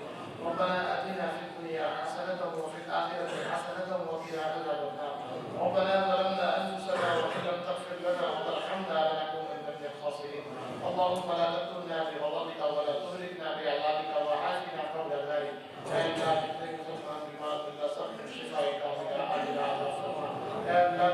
ربنا آتنا في الدنيا حسنة وفي الآخرة حسنة وقنا عذاب النار. ربنا ظلمنا أنفسنا وإن لم تغفر لنا وترحمنا لنكونن من الخاسرين. اللهم لا تكلنا بغضبك ولا تهلكنا بعذابك وعافنا قبل ذلك. يا الله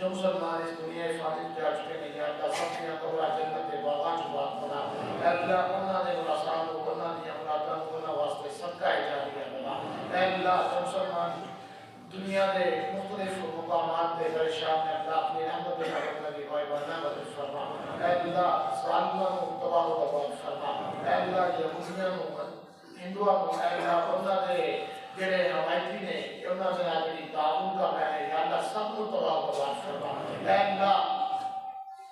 جو مسلمان اس دنیا فانی جا چکے ہیں یا اللہ سب دنیا قبرہ جنت باغان جبات بنا اے اللہ انہاں نے مراسان کو انہاں نے امراتان کو انہاں واسطے صدقہ جاری اللہ اے اللہ جو مسلمان دنیا دے مختلف مقامات دے پریشان نے اللہ اپنی رحمت دے حضرت نبی ہوئے بنا بدل فرما اے اللہ ظالمان کو تباہ و برباد فرما اے اللہ یہودیاں کو ہندوؤں کو اے اللہ انہاں دے جڑے روایتی نے انہاں سے آگے تعاون کا ہے یا اللہ سب کو تباہ و برباد فرما اے اللہ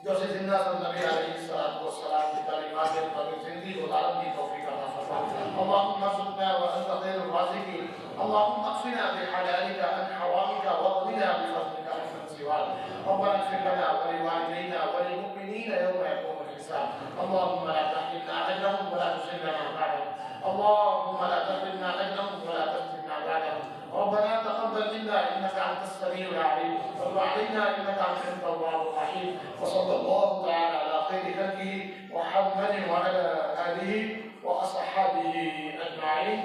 جو سے زندہ سن نبی علیہ السلام کی تعلیمات کے مطابق زندگی گزارنے کی توفیق عطا فرما اللهم ارزقنا وانت خير الرازقين اللهم اكفنا بحلالك عن حرامك واغننا بفضلك عمن سواك ربنا اغفر لنا ولوالدينا وللمؤمنين يوم يقوم الحساب اللهم لا تحرمنا اجرهم ولا تسلمنا بعدهم اللهم لا تحرمنا اجرهم ولا تفتنا بعدهم ربنا تقبل منا انك انت السميع العليم وتب علينا انك انت التواب الرحيم وصلى الله تعالى على خير خلقه محمد وعلى اله واصحابه اجمعين.